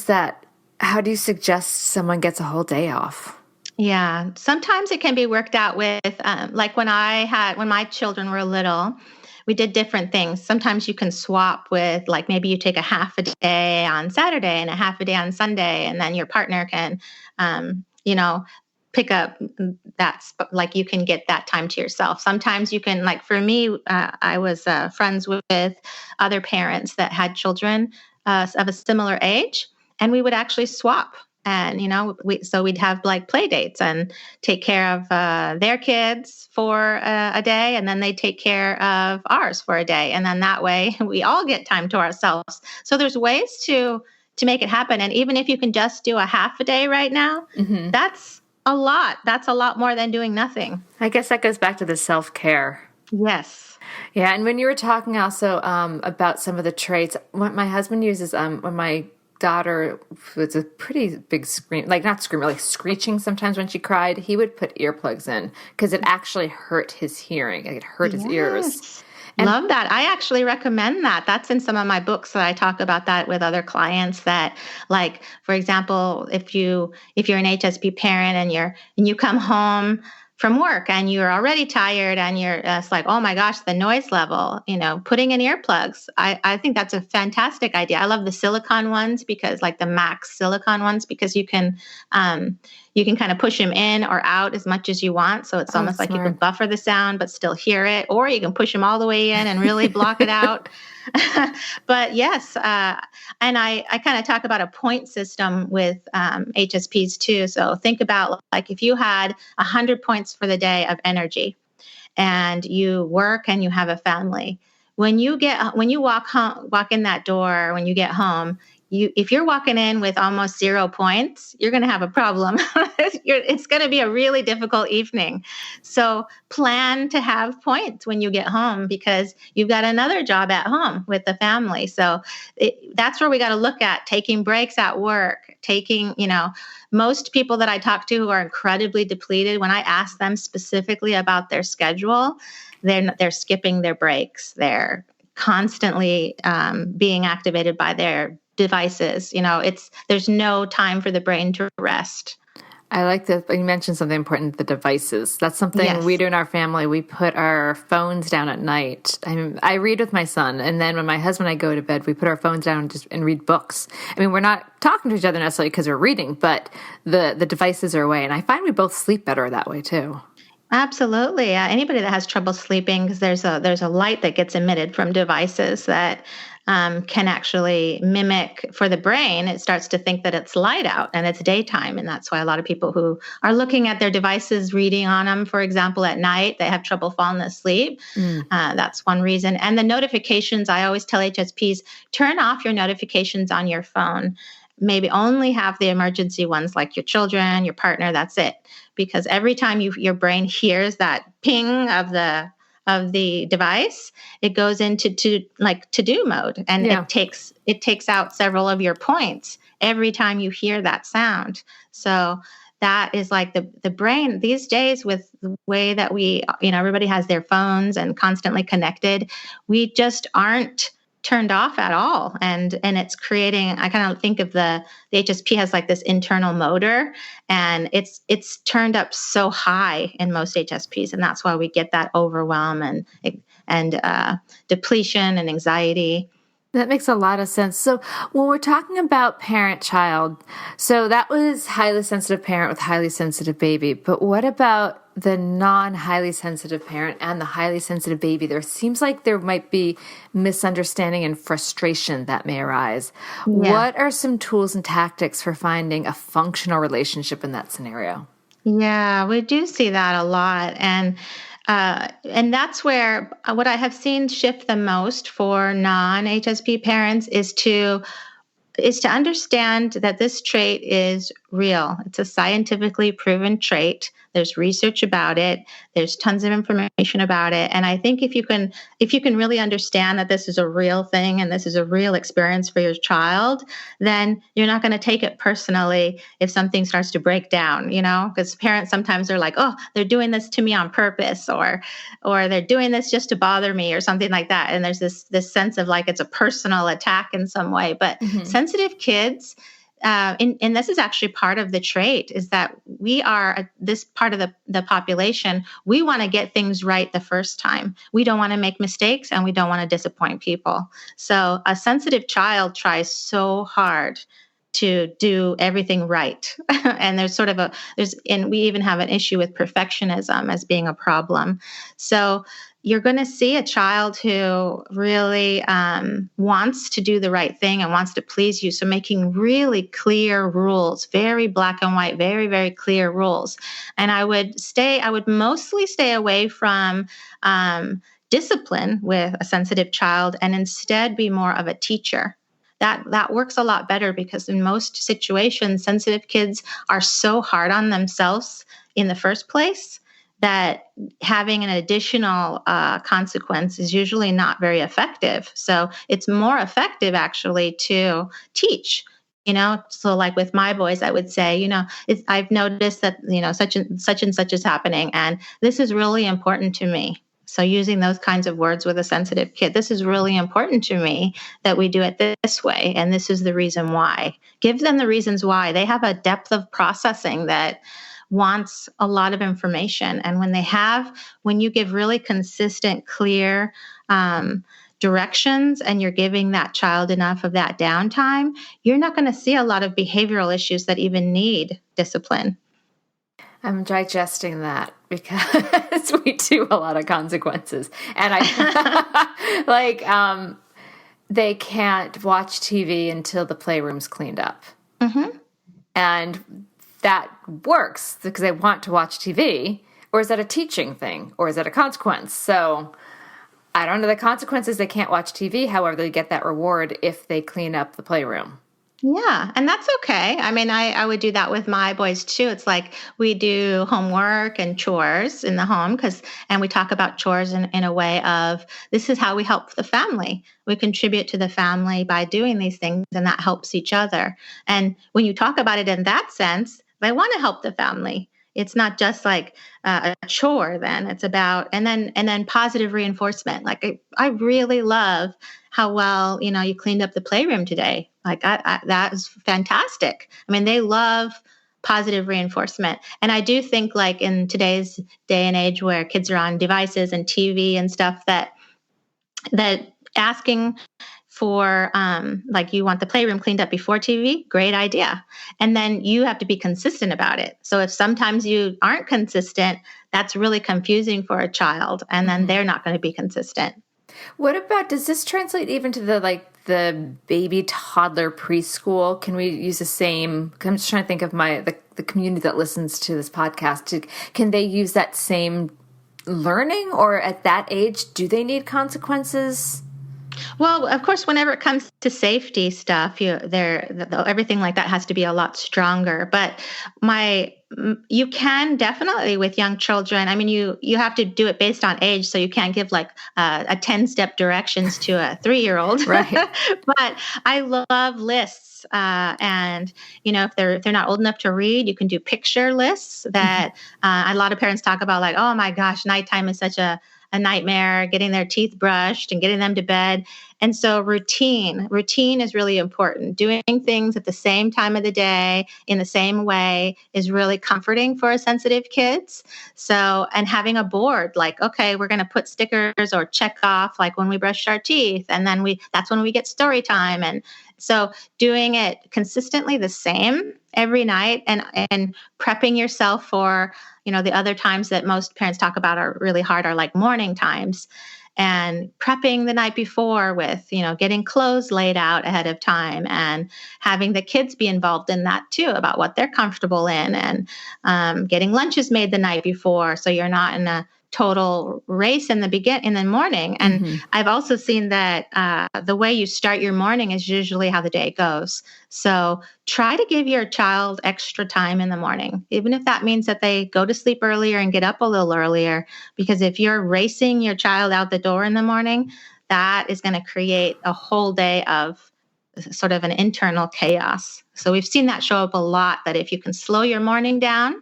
you suggest someone gets a whole day off? Yeah, sometimes it can be worked out with, like when my children were little, we did different things. Sometimes you can swap with, like maybe you take a half a day on Saturday and a half a day on Sunday, and then your partner can, pick up that, like you can get that time to yourself. Sometimes you can, like for me, I was friends with other parents that had children of a similar age, and we would actually swap. And, we'd have like play dates and take care of their kids for a day, and then they take care of ours for a day. And then that way we all get time to ourselves. So there's ways to make it happen. And even if you can just do a half a day right now, that's a lot. That's a lot more than doing nothing. I guess that goes back to the self-care. Yes. Yeah, and when you were talking also about some of the traits, what my husband uses when my daughter was a pretty big scream, like not scream, like screeching sometimes when she cried, he would put earplugs in because it actually hurt his hearing. It hurt his ears. Love that. I actually recommend that. That's in some of my books that I talk about that with other clients that, like, for example, if you're an HSP parent and you come home from work and you're already tired and you're it's like, oh my gosh, the noise level, putting in earplugs. I think that's a fantastic idea. I love the silicone ones because like the max silicone ones, because you can kind of push them in or out as much as you want. So it's almost like you can buffer the sound, but still hear it, or you can push them all the way in and really block it out. But yes, and I kind of talk about a point system with HSPs too. So think about like if you had 100 points for the day of energy and you work and you have a family, when you walk in that door, when you get home, if you're walking in with almost 0 points, you're going to have a problem. It's going to be a really difficult evening. So plan to have points when you get home because you've got another job at home with the family. So that's where we got to look at taking breaks at work, most people that I talk to who are incredibly depleted, when I ask them specifically about their schedule, they're skipping their breaks. They're constantly being activated by their devices. There's no time for the brain to rest. I like that you mentioned something important, the devices. That's something we do in our family. We put our phones down at night. I read with my son, and then when my husband and I go to bed, we put our phones down and read books. I mean, we're not talking to each other necessarily because we're reading, but the devices are away. And I find we both sleep better that way too. Absolutely. Anybody that has trouble sleeping, because there's a light that gets emitted from devices that can actually mimic for the brain. It starts to think that it's light out and it's daytime. And that's why a lot of people who are looking at their devices, reading on them, for example, at night, they have trouble falling asleep. That's one reason. And the notifications, I always tell HSPs, turn off your notifications on your phone. Maybe only have the emergency ones like your children, your partner, that's it. Because every time your brain hears that ping of the device, it goes into to-do mode, and it takes out several of your points every time you hear that sound. So that is like the brain these days, with the way that everybody has their phones and constantly connected, we just aren't turned off at all. And it's creating, I kind of think of the HSP has like this internal motor, and it's turned up so high in most HSPs. And that's why we get that overwhelm and depletion and anxiety. That makes a lot of sense. So when we're talking about parent-child, so that was highly sensitive parent with highly sensitive baby. But what about the non-highly sensitive parent and the highly sensitive baby? There seems like there might be misunderstanding and frustration that may arise. Yeah. What are some tools and tactics for finding a functional relationship in that scenario? Yeah, we do see that a lot. And that's where what I have seen shift the most for non-HSP parents is to understand that this trait is real. It's a scientifically proven trait. There's research about it. There's tons of information about it. And I think if you can really understand that this is a real thing and this is a real experience for your child, then you're not going to take it personally if something starts to break down, because parents sometimes are like, oh, they're doing this to me on purpose, or they're doing this just to bother me or something like that. And there's this sense of like it's a personal attack in some way. But sensitive kids, and this is actually part of the trait, is that we are this part of the population. We want to get things right the first time. We don't want to make mistakes, and we don't want to disappoint people. So a sensitive child tries so hard to do everything right. And and we even have an issue with perfectionism as being a problem. So you're going to see a child who really wants to do the right thing and wants to please you. So making really clear rules, very black and white, very, very clear rules. And I would mostly stay away from discipline with a sensitive child and instead be more of a teacher. that works a lot better, because in most situations, sensitive kids are so hard on themselves in the first place that having an additional consequence is usually not very effective. So it's more effective actually to teach. So like with my boys, I would say, I've noticed that, such and such is happening, and this is really important to me. So using those kinds of words with a sensitive kid, this is really important to me that we do it this way, and this is the reason why. Give them the reasons why. They have a depth of processing that wants a lot of information. And when you give really consistent, clear directions, and you're giving that child enough of that downtime, you're not going to see a lot of behavioral issues that even need discipline. I'm digesting that because we do a lot of consequences. And I they can't watch TV until the playroom's cleaned up. Mm-hmm. And that works because they want to watch TV. Or is that a teaching thing? Or is that a consequence? So I don't know the consequences. They can't watch TV. However, they get that reward if they clean up the playroom. Yeah, and that's okay. I mean, I would do that with my boys too. It's like we do homework and chores in the home and we talk about chores in a way of, this is how we help the family. We contribute to the family by doing these things, and that helps each other. And when you talk about it in that sense, they want to help the family. It's not just like a chore then. It's about, and then positive reinforcement. Like I really love how well, you cleaned up the playroom today. Like that is fantastic. I mean, they love positive reinforcement. And I do think like in today's day and age where kids are on devices and TV and stuff, that asking for like you want the playroom cleaned up before TV, great idea. And then you have to be consistent about it. So if sometimes you aren't consistent, that's really confusing for a child, and then they're not going to be consistent. What about, does this translate even to the baby, toddler, preschool? Can we use the same? I'm just trying to think of the community that listens to this podcast. Can they use that same learning, or at that age, do they need consequences? Well, of course, whenever it comes to safety stuff, everything like that has to be a lot stronger. But you can definitely with young children. I mean, you have to do it based on age, so you can't give like a 10-step directions to a 3-year-old. Right. But I love lists, and if they're not old enough to read, you can do picture lists that a lot of parents talk about. Like, oh my gosh, nighttime is such a nightmare, getting their teeth brushed and getting them to bed. And so routine is really important. Doing things at the same time of the day in the same way is really comforting for sensitive kids. So, and having a board, like, okay, we're going to put stickers or check off, like when we brush our teeth, and then that's when we get story time. And so doing it consistently the same every night, and prepping yourself for, the other times that most parents talk about are really hard are like morning times, and prepping the night before with, getting clothes laid out ahead of time, and having the kids be involved in that too, about what they're comfortable in, and getting lunches made the night before, so you're not in a total race in the morning. And I've also seen that the way you start your morning is usually how the day goes. So try to give your child extra time in the morning, even if that means that they go to sleep earlier and get up a little earlier, because if you're racing your child out the door in the morning, that is going to create a whole day of sort of an internal chaos. So we've seen that show up a lot, that if you can slow your morning down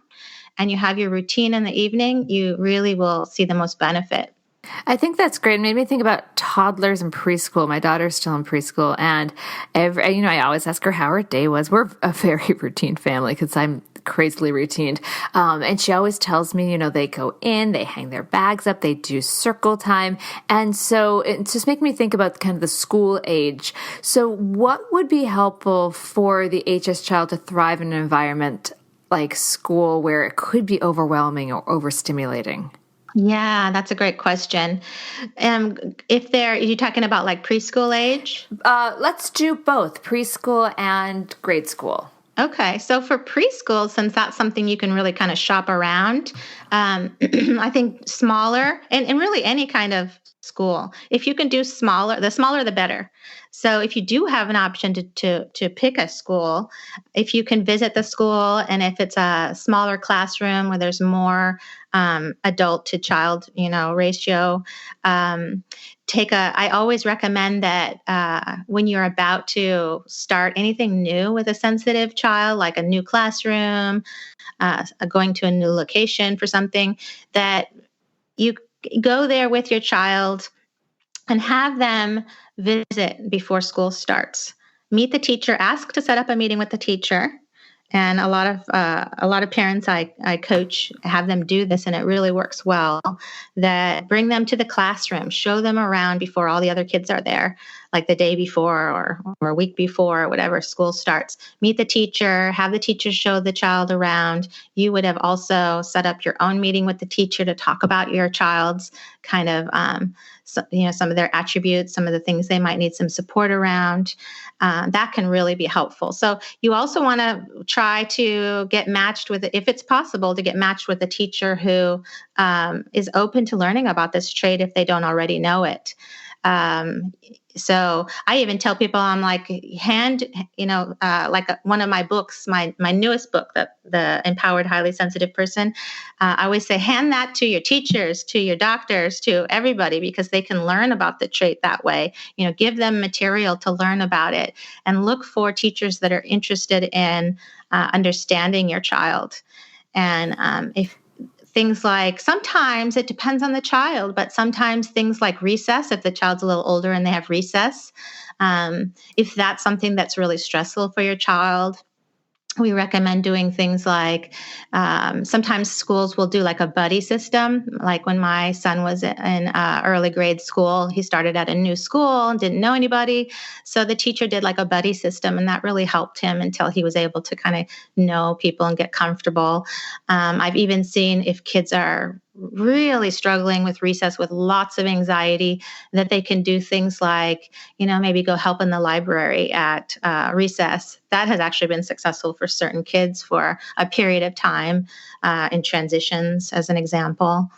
and you have your routine in the evening, you really will see the most benefit. I think that's great. It made me think about toddlers in preschool. My daughter's still in preschool, and I always ask her how her day was. We're a very routine family because I'm crazily routined. And she always tells me, they go in, they hang their bags up, they do circle time. And so it's just making me think about kind of the school age. So what would be helpful for the HS child to thrive in an environment like school where it could be overwhelming or overstimulating? Yeah, that's a great question. Are you talking about like preschool age? Let's do both preschool and grade school. Okay, so for preschool, since that's something you can really kind of shop around, I think smaller and really any kind of school. If you can do smaller, the smaller the better. So if you do have an option to pick a school, if you can visit the school, and if it's a smaller classroom where there's more adult to child, ratio, I always recommend that when you're about to start anything new with a sensitive child, like a new classroom, going to a new location for something, that you go there with your child and have them visit before school starts. Meet the teacher, ask to set up a meeting with the teacher. And a lot of parents I coach have them do this, and it really works well. That bring them to the classroom, show them around before all the other kids are there, like the day before or a week before, or whatever school starts. Meet the teacher, have the teacher show the child around. You would have also set up your own meeting with the teacher to talk about your child's kind of some of their attributes, some of the things they might need some support around. That can really be helpful. So you also want to try to get matched with, if it's possible, to get matched with a teacher who is open to learning about this trait if they don't already know it. So I even tell people, I'm like, one of my books, my newest book, the Empowered Highly Sensitive Person, I always say, hand that to your teachers, to your doctors, to everybody, because they can learn about the trait that way. Give them material to learn about it, and look for teachers that are interested in understanding your child. And if things like, sometimes it depends on the child, but sometimes things like recess, if the child's a little older and they have recess, if that's something that's really stressful for your child, we recommend doing things like, sometimes schools will do like a buddy system. Like when my son was in early grade school, he started at a new school and didn't know anybody. So the teacher did like a buddy system, and that really helped him until he was able to kind of know people and get comfortable. I've even seen, if kids are really struggling with recess with lots of anxiety, that they can do things like, maybe go help in the library at recess. That has actually been successful for certain kids for a period of time in transitions, as an example.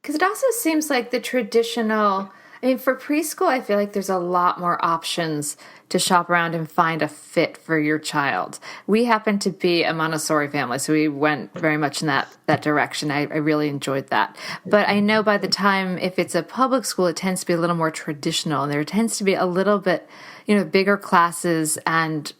Because it also seems like the traditional, for preschool, I feel like there's a lot more options to shop around and find a fit for your child. We happen to be a Montessori family, so we went very much in that direction. I really enjoyed that. But I know by the time, if it's a public school, it tends to be a little more traditional, and there tends to be a little bit, bigger classes, and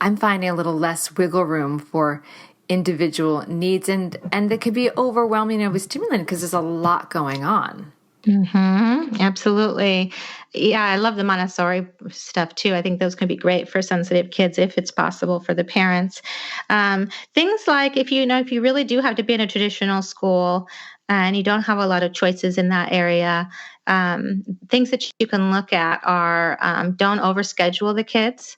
I'm finding a little less wiggle room for individual needs, and it could be overwhelming and overstimulating because there's a lot going on. Mm-hmm. Absolutely. Yeah, I love the Montessori stuff too. I think those can be great for sensitive kids if it's possible for the parents. Things like if you really do have to be in a traditional school and you don't have a lot of choices in that area, things that you can look at are don't overschedule the kids.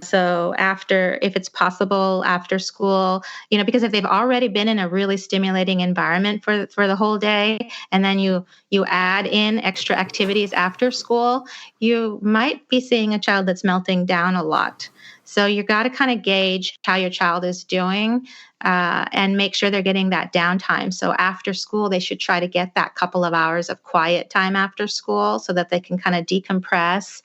So if it's possible after school, because if they've already been in a really stimulating environment for the whole day, and then you add in extra activities after school, you might be seeing a child that's melting down a lot. So you got to kind of gauge how your child is doing and make sure they're getting that downtime. So after school, they should try to get that couple of hours of quiet time after school so that they can kind of decompress.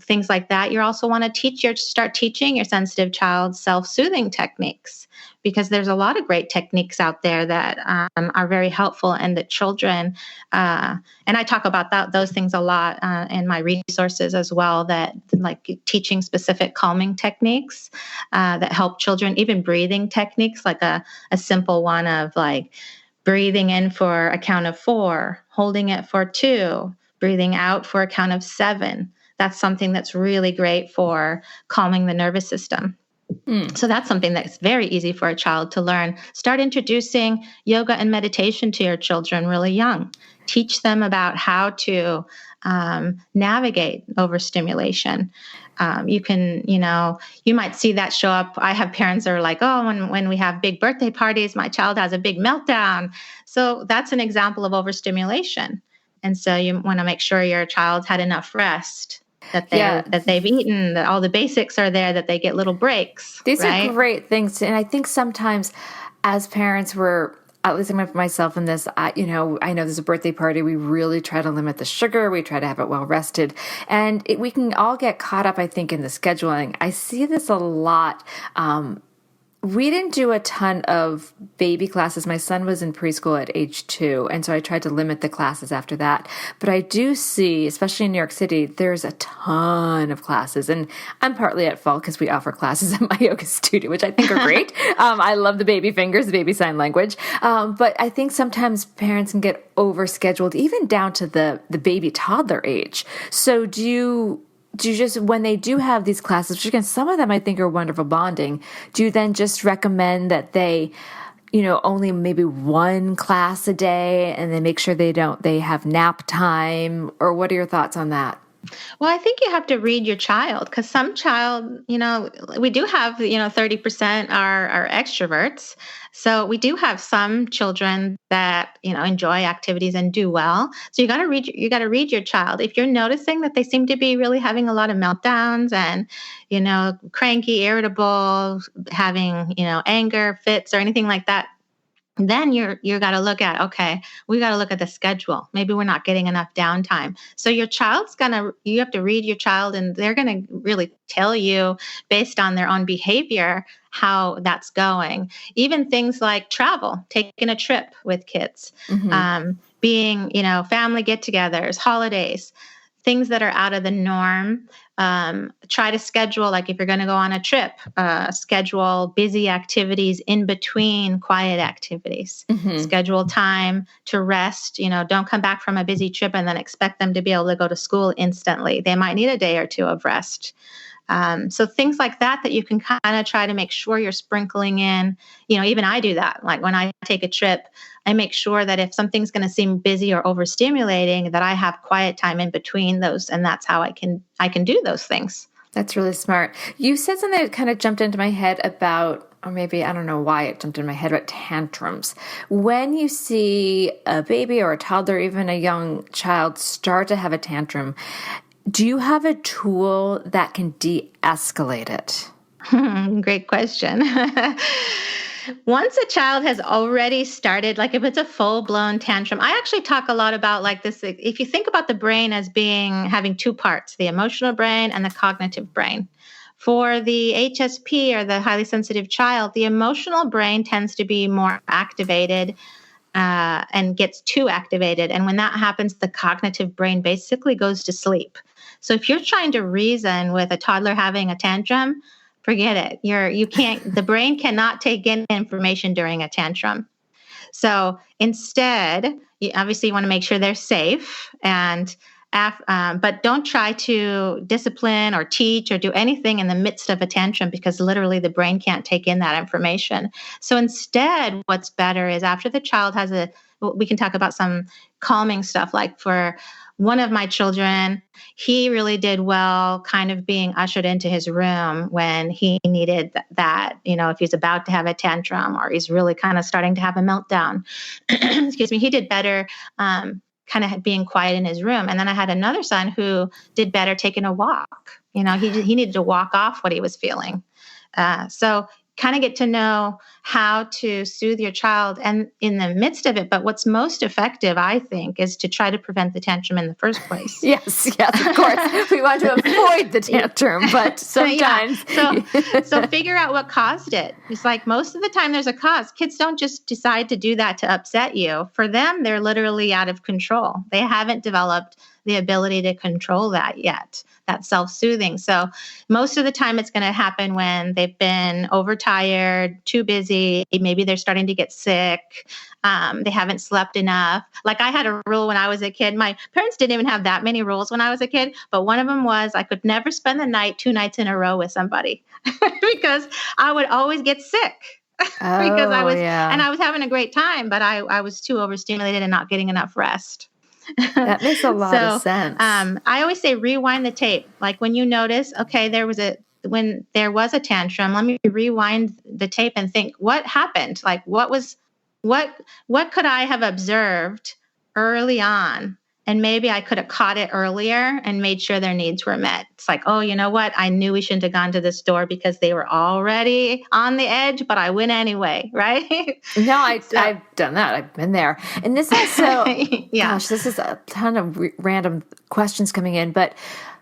Things like that. You also want to start teaching your sensitive child self-soothing techniques, because there's a lot of great techniques out there that are very helpful, and that children, and I talk about those things a lot in my resources as well, that like teaching specific calming techniques that help children, even breathing techniques, like a simple one of like breathing in for a count of 4, holding it for 2, breathing out for a count of 7. That's something that's really great for calming the nervous system. So that's something that's very easy for a child to learn. Start introducing yoga and meditation to your children really young. Teach them about how to navigate overstimulation. You might see that show up. I have parents that are like, when we have big birthday parties, my child has a big meltdown. So that's an example of overstimulation. And so you want to make sure your child had enough rest, that they've eaten, that all the basics are there, that they get little breaks. These right? are great things. And I think sometimes as parents, we're at least I'm going to put myself in this, I know there's a birthday party. We really try to limit the sugar. We try to have it well rested. And we can all get caught up, I think, in the scheduling. I see this a lot. We didn't do a ton of baby classes. My son was in preschool at age 2, and so I tried to limit the classes after that. But I do see, especially in New York City, there's a ton of classes, and I'm partly at fault because we offer classes at my yoga studio, which I think are great. I love the baby fingers, the baby sign language. But I think sometimes parents can get overscheduled, even down to the baby toddler age. So do you just, when they do have these classes, which again, some of them I think are wonderful bonding, do you then just recommend that they, only maybe one class a day and then make sure they have nap time? Or what are your thoughts on that? Well, I think you have to read your child, because some child, we do have, 30% are extroverts. So we do have some children that, enjoy activities and do well. So you got to read your child. If you're noticing that they seem to be really having a lot of meltdowns and, cranky, irritable, having, anger fits or anything like that, then you got to look at, okay, we got to look at the schedule. Maybe we're not getting enough downtime. So your you have to read your child, and they're going to really tell you based on their own behavior how that's going. Even things like travel, taking a trip with kids, being, family get-togethers, holidays, things that are out of the norm. Try to schedule, like if you're going to go on a trip, schedule busy activities in between quiet activities. Schedule time to rest. Don't come back from a busy trip and then expect them to be able to go to school instantly. They might need a day or two of rest. So things like that you can kind of try to make sure you're sprinkling in. Even I do that. Like when I take a trip, I make sure that if something's going to seem busy or overstimulating, that I have quiet time in between those, and that's how I can do those things. That's really smart. You said something that kind of jumped into my head about, or maybe I don't know why it jumped into my head, about tantrums. When you see a baby or a toddler, even a young child, start to have a tantrum, do you have a tool that can de-escalate it? Great question. Once a child has already started, like if it's a full-blown tantrum, I actually talk a lot about like this. If you think about the brain as having two parts, the emotional brain and the cognitive brain. For the HSP, or the highly sensitive child, the emotional brain tends to be more activated and gets too activated. And when that happens, the cognitive brain basically goes to sleep. So if you're trying to reason with a toddler having a tantrum, forget it. You can't. The brain cannot take in information during a tantrum. So instead, you want to make sure they're safe, but don't try to discipline or teach or do anything in the midst of a tantrum, because literally the brain can't take in that information. So instead, what's better is after the child has we can talk about some calming stuff. Like for one of my children, he really did well kind of being ushered into his room when he needed that, if he's about to have a tantrum or he's really kind of starting to have a meltdown. Excuse me, he did better kind of being quiet in his room. And then I had another son who did better taking a walk. He needed to walk off what he was feeling. So kind of get to know how to soothe your child and in the midst of it. But what's most effective, I think, is to try to prevent the tantrum in the first place. Yes, of course. We want to avoid the tantrum, but sometimes. Yeah. So figure out what caused it. It's like most of the time there's a cause. Kids don't just decide to do that to upset you. For them, they're literally out of control. They haven't developed the ability to control that yet. That's self-soothing. So most of the time it's going to happen when they've been overtired, too busy. Maybe they're starting to get sick. They haven't slept enough. Like I had a rule when I was a kid. My parents didn't even have that many rules when I was a kid. But one of them was I could never spend the night 2 nights in a row with somebody because I would always get sick. Because I was having a great time, but I was too overstimulated and not getting enough rest. That makes a lot of sense. I always say rewind the tape. Like when you notice, okay, when there was a tantrum, let me rewind the tape and think, what happened? Like what could I have observed early on And maybe I could have caught it earlier and made sure their needs were met. It's like, oh, you know what? I knew we shouldn't have gone to the store because they were already on the edge, but I went anyway, right? No, I've done that. I've been there. And this is so, Yeah. gosh, this is a ton of random questions coming in. But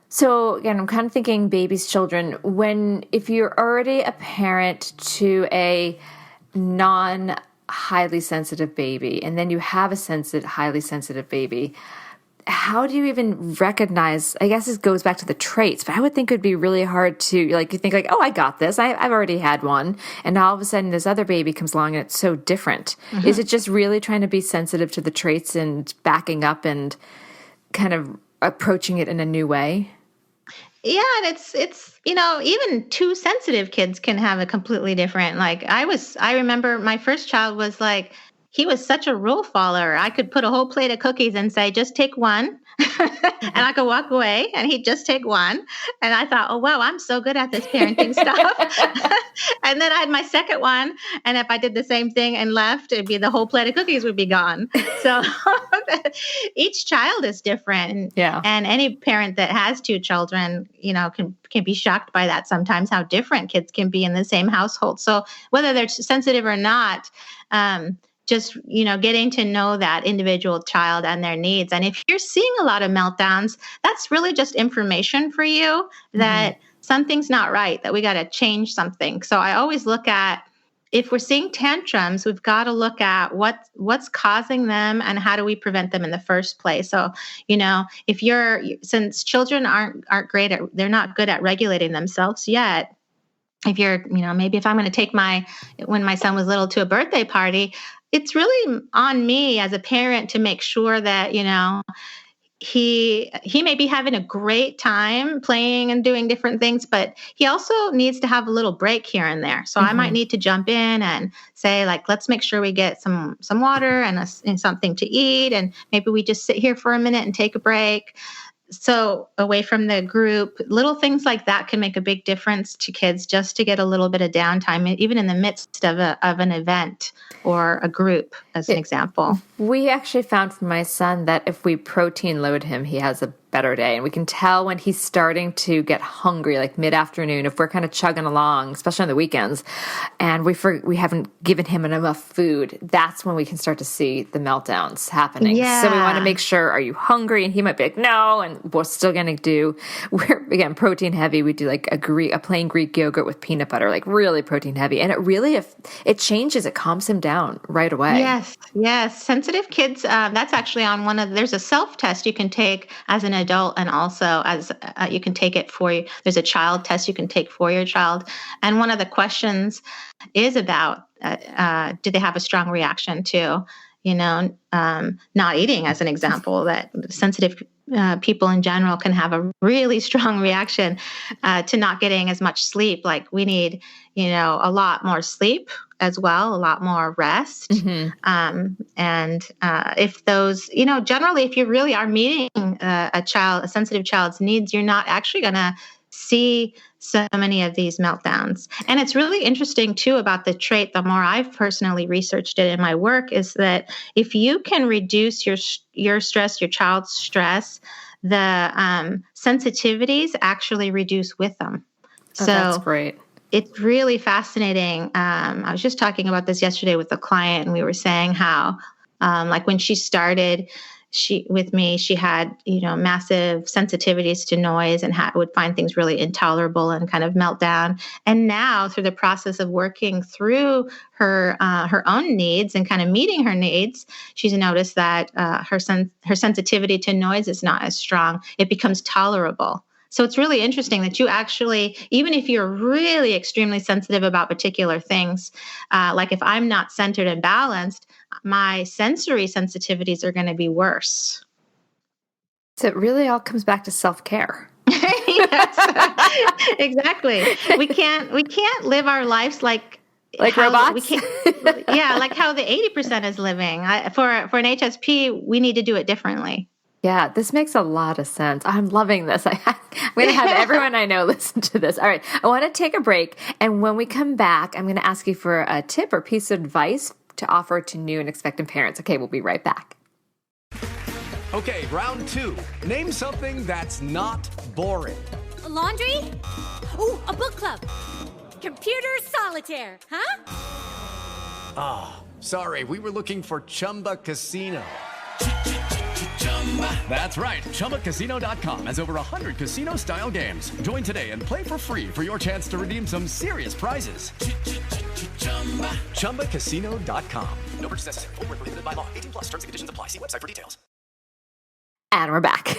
so again, I'm kind of thinking babies, children, if you're already a parent to a non-highly sensitive baby, and then you have a highly sensitive baby, how do you even recognize, I guess this goes back to the traits, but I would think it'd be really hard to, like, you think like, oh, I got this. I've already had one. And all of a sudden this other baby comes along and it's so different. Mm-hmm. Is it just really trying to be sensitive to the traits and backing up and kind of approaching it in a new way? Yeah, and it's even two sensitive kids can have a completely different, like I remember my first child was like, he was such a rule follower. I could put a whole plate of cookies and say, just take one. And I could walk away and he'd just take one. And I thought, oh, wow, I'm so good at this parenting stuff. And then I had my second one. And if I did the same thing and left, it'd be the whole plate of cookies would be gone. So each child is different. Yeah. And any parent that has two children, can be shocked by that sometimes, how different kids can be in the same household. So whether they're sensitive or not, just, getting to know that individual child and their needs. And if you're seeing a lot of meltdowns, that's really just information for you that something's not right, that we got to change something. So I always look at, if we're seeing tantrums, we've got to look at what's causing them and how do we prevent them in the first place. So, since children aren't great they're not good at regulating themselves yet. If you're, maybe if I'm going to take when my son was little to a birthday party, it's really on me as a parent to make sure that, he may be having a great time playing and doing different things, but he also needs to have a little break here and there. So I might need to jump in and say, like, let's make sure we get some water and something to eat. And maybe we just sit here for a minute and take a break. So away from the group, little things like that can make a big difference to kids, just to get a little bit of downtime, even in the midst of an event or a group, as an example. We actually found for my son that if we protein load him, he has a better day. And we can tell when he's starting to get hungry, like mid-afternoon, if we're kind of chugging along, especially on the weekends, and we haven't given him enough food, that's when we can start to see the meltdowns happening. Yeah. So we want to make sure, are you hungry? And he might be like, no, and we're still going to we're, again, protein heavy. We do like a plain Greek yogurt with peanut butter, like really protein heavy. And it really, if it changes, it calms him down right away. Yes. Sensitive kids, that's actually on there's a self-test you can take as an adult, and also as you can take it there's a child test you can take for your child. And one of the questions is about, do they have a strong reaction to, not eating, as an example, that sensitive people in general can have a really strong reaction to not getting as much sleep. Like we need, a lot more sleep as well, a lot more rest. And if those, generally, if you really are meeting a sensitive child's needs, you're not actually going to see so many of these meltdowns. And it's really interesting too about the trait, the more I've personally researched it in my work, is that if you can reduce your stress, your child's stress, the sensitivities actually reduce with them. So that's great. It's really fascinating. I was just talking about this yesterday with a client, and we were saying how, like when she started with me, she had, massive sensitivities to noise and would find things really intolerable and kind of melt down. And now, through the process of working through her own needs and kind of meeting her needs, she's noticed that her sensitivity to noise is not as strong. It becomes tolerable. So it's really interesting that you actually, even if you're really extremely sensitive about particular things, like if I'm not centered and balanced, my sensory sensitivities are going to be worse. So it really all comes back to self-care. Yes, exactly. We can't live our lives like robots. We can't, like how the 80% is living. For an HSP, we need to do it differently. Yeah, this makes a lot of sense. I'm loving this. I'm going to have everyone I know listen to this. All right, I want to take a break. And when we come back, I'm going to ask you for a tip or piece of advice to offer to new and expectant parents. Okay, we'll be right back. Okay, round two. Name something that's not boring. A laundry? Ooh, a book club. Computer solitaire, huh? Ah, sorry, we were looking for Chumba Casino. That's right, ChumbaCasino.com has over 100 casino-style games. Join today and play for free for your chance to redeem some serious prizes. ChumbaCasino.com. No purchase necessary. Void where prohibited by law. 18 plus. Terms and conditions apply. See website for details. And we're back.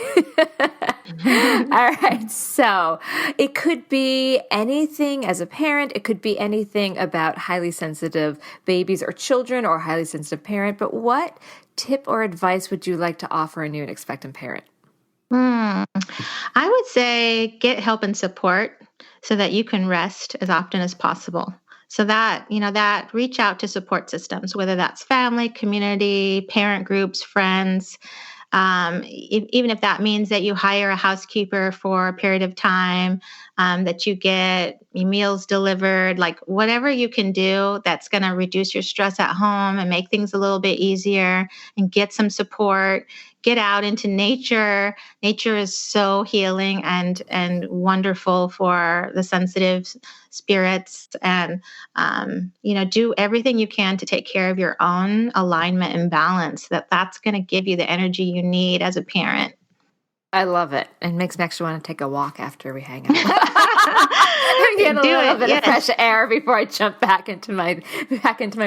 All right. So it could be anything as a parent. It could be anything about highly sensitive babies or children or highly sensitive parent. But what tip or advice would you like to offer a new and expectant parent? I would say get help and support so that you can rest as often as possible. So that reach out to support systems, whether that's family, community, parent groups, friends. Even if that means that you hire a housekeeper for a period of time, that you get your meals delivered, like whatever you can do that's going to reduce your stress at home and make things a little bit easier, and get some support. Get out into nature. Nature is so healing and wonderful for the sensitive spirits. And, do everything you can to take care of your own alignment and balance. That's going to give you the energy you need as a parent. I love it. It makes me actually want to take a walk after we hang out. Get a little bit of fresh air before I jump back into my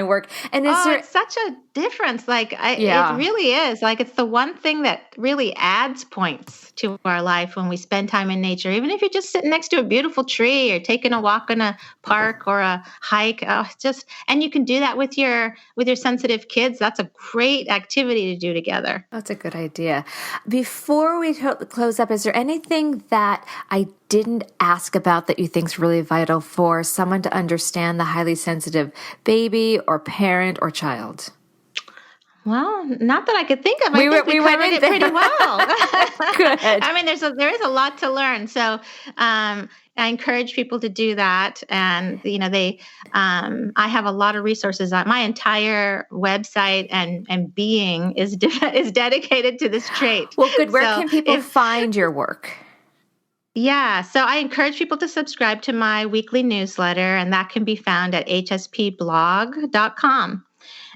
work. And it's such a difference. It really is. It's the one thing that really adds points to our life when we spend time in nature. Even if you're just sitting next to a beautiful tree or taking a walk in a park or a hike, and you can do that with your sensitive kids. That's a great activity to do together. That's a good idea. Before we close up, is there anything that I didn't ask about that you think is really vital for someone to understand the highly sensitive baby or parent or child? Well, not that I could think of. I think we covered it pretty well. Good. I mean, there is a lot to learn. So I encourage people to do that. And, I have a lot of resources. My entire website and being is dedicated to this trait. Well, good. Where can people find your work? Yeah, so I encourage people to subscribe to my weekly newsletter, and that can be found at hspblog.com.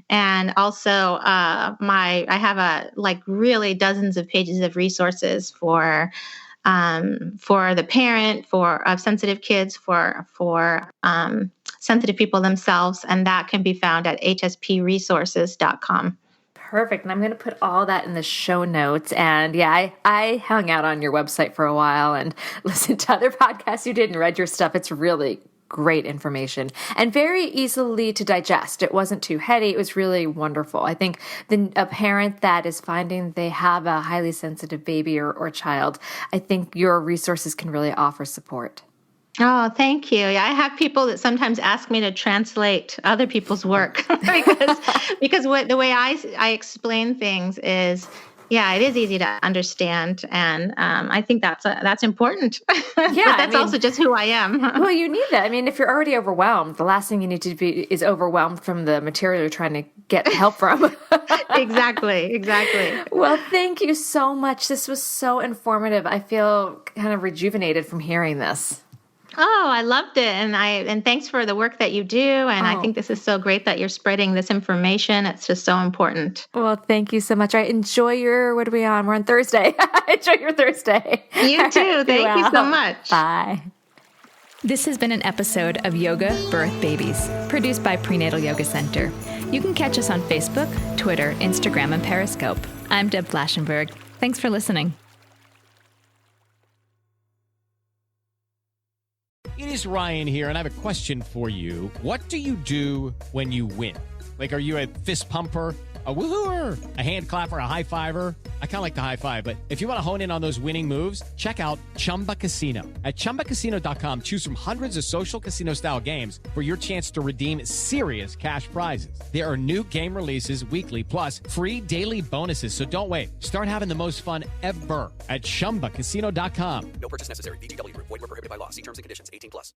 And also, I have really dozens of pages of resources for the parent, of sensitive kids, for sensitive people themselves, and that can be found at hspresources.com. Perfect. And I'm going to put all that in the show notes. And yeah, I hung out on your website for a while and listened to other podcasts you did and read your stuff. It's really great information and very easily to digest. It wasn't too heady. It was really wonderful. I think a parent that is finding they have a highly sensitive baby or child, I think your resources can really offer support. Oh, thank you. Yeah, I have people that sometimes ask me to translate other people's work because the way I explain things is, it is easy to understand, and I think that's important. Yeah, but also just who I am. Well, you need that. I mean, if you're already overwhelmed, the last thing you need to be is overwhelmed from the material you're trying to get help from. Exactly. Well, thank you so much. This was so informative. I feel kind of rejuvenated from hearing this. Oh, I loved it. And thanks for the work that you do. And I think this is so great that you're spreading this information. It's just so important. Well, thank you so much. I enjoy what are we on? We're on Thursday. Enjoy your Thursday. You too. Thank you so much. Bye. This has been an episode of Yoga Birth Babies, produced by Prenatal Yoga Center. You can catch us on Facebook, Twitter, Instagram, and Periscope. I'm Deb Flaschenberg. Thanks for listening. It is Ryan here, and I have a question for you. What do you do when you win? Are you a fist pumper, a woohooer, a hand clapper, a high fiver? I kind of like the high five, but if you want to hone in on those winning moves, check out Chumba Casino. At ChumbaCasino.com, choose from hundreds of social casino-style games for your chance to redeem serious cash prizes. There are new game releases weekly, plus free daily bonuses. So don't wait. Start having the most fun ever at ChumbaCasino.com. No purchase necessary. VGW. Void where prohibited by law. See terms and conditions. 18 plus.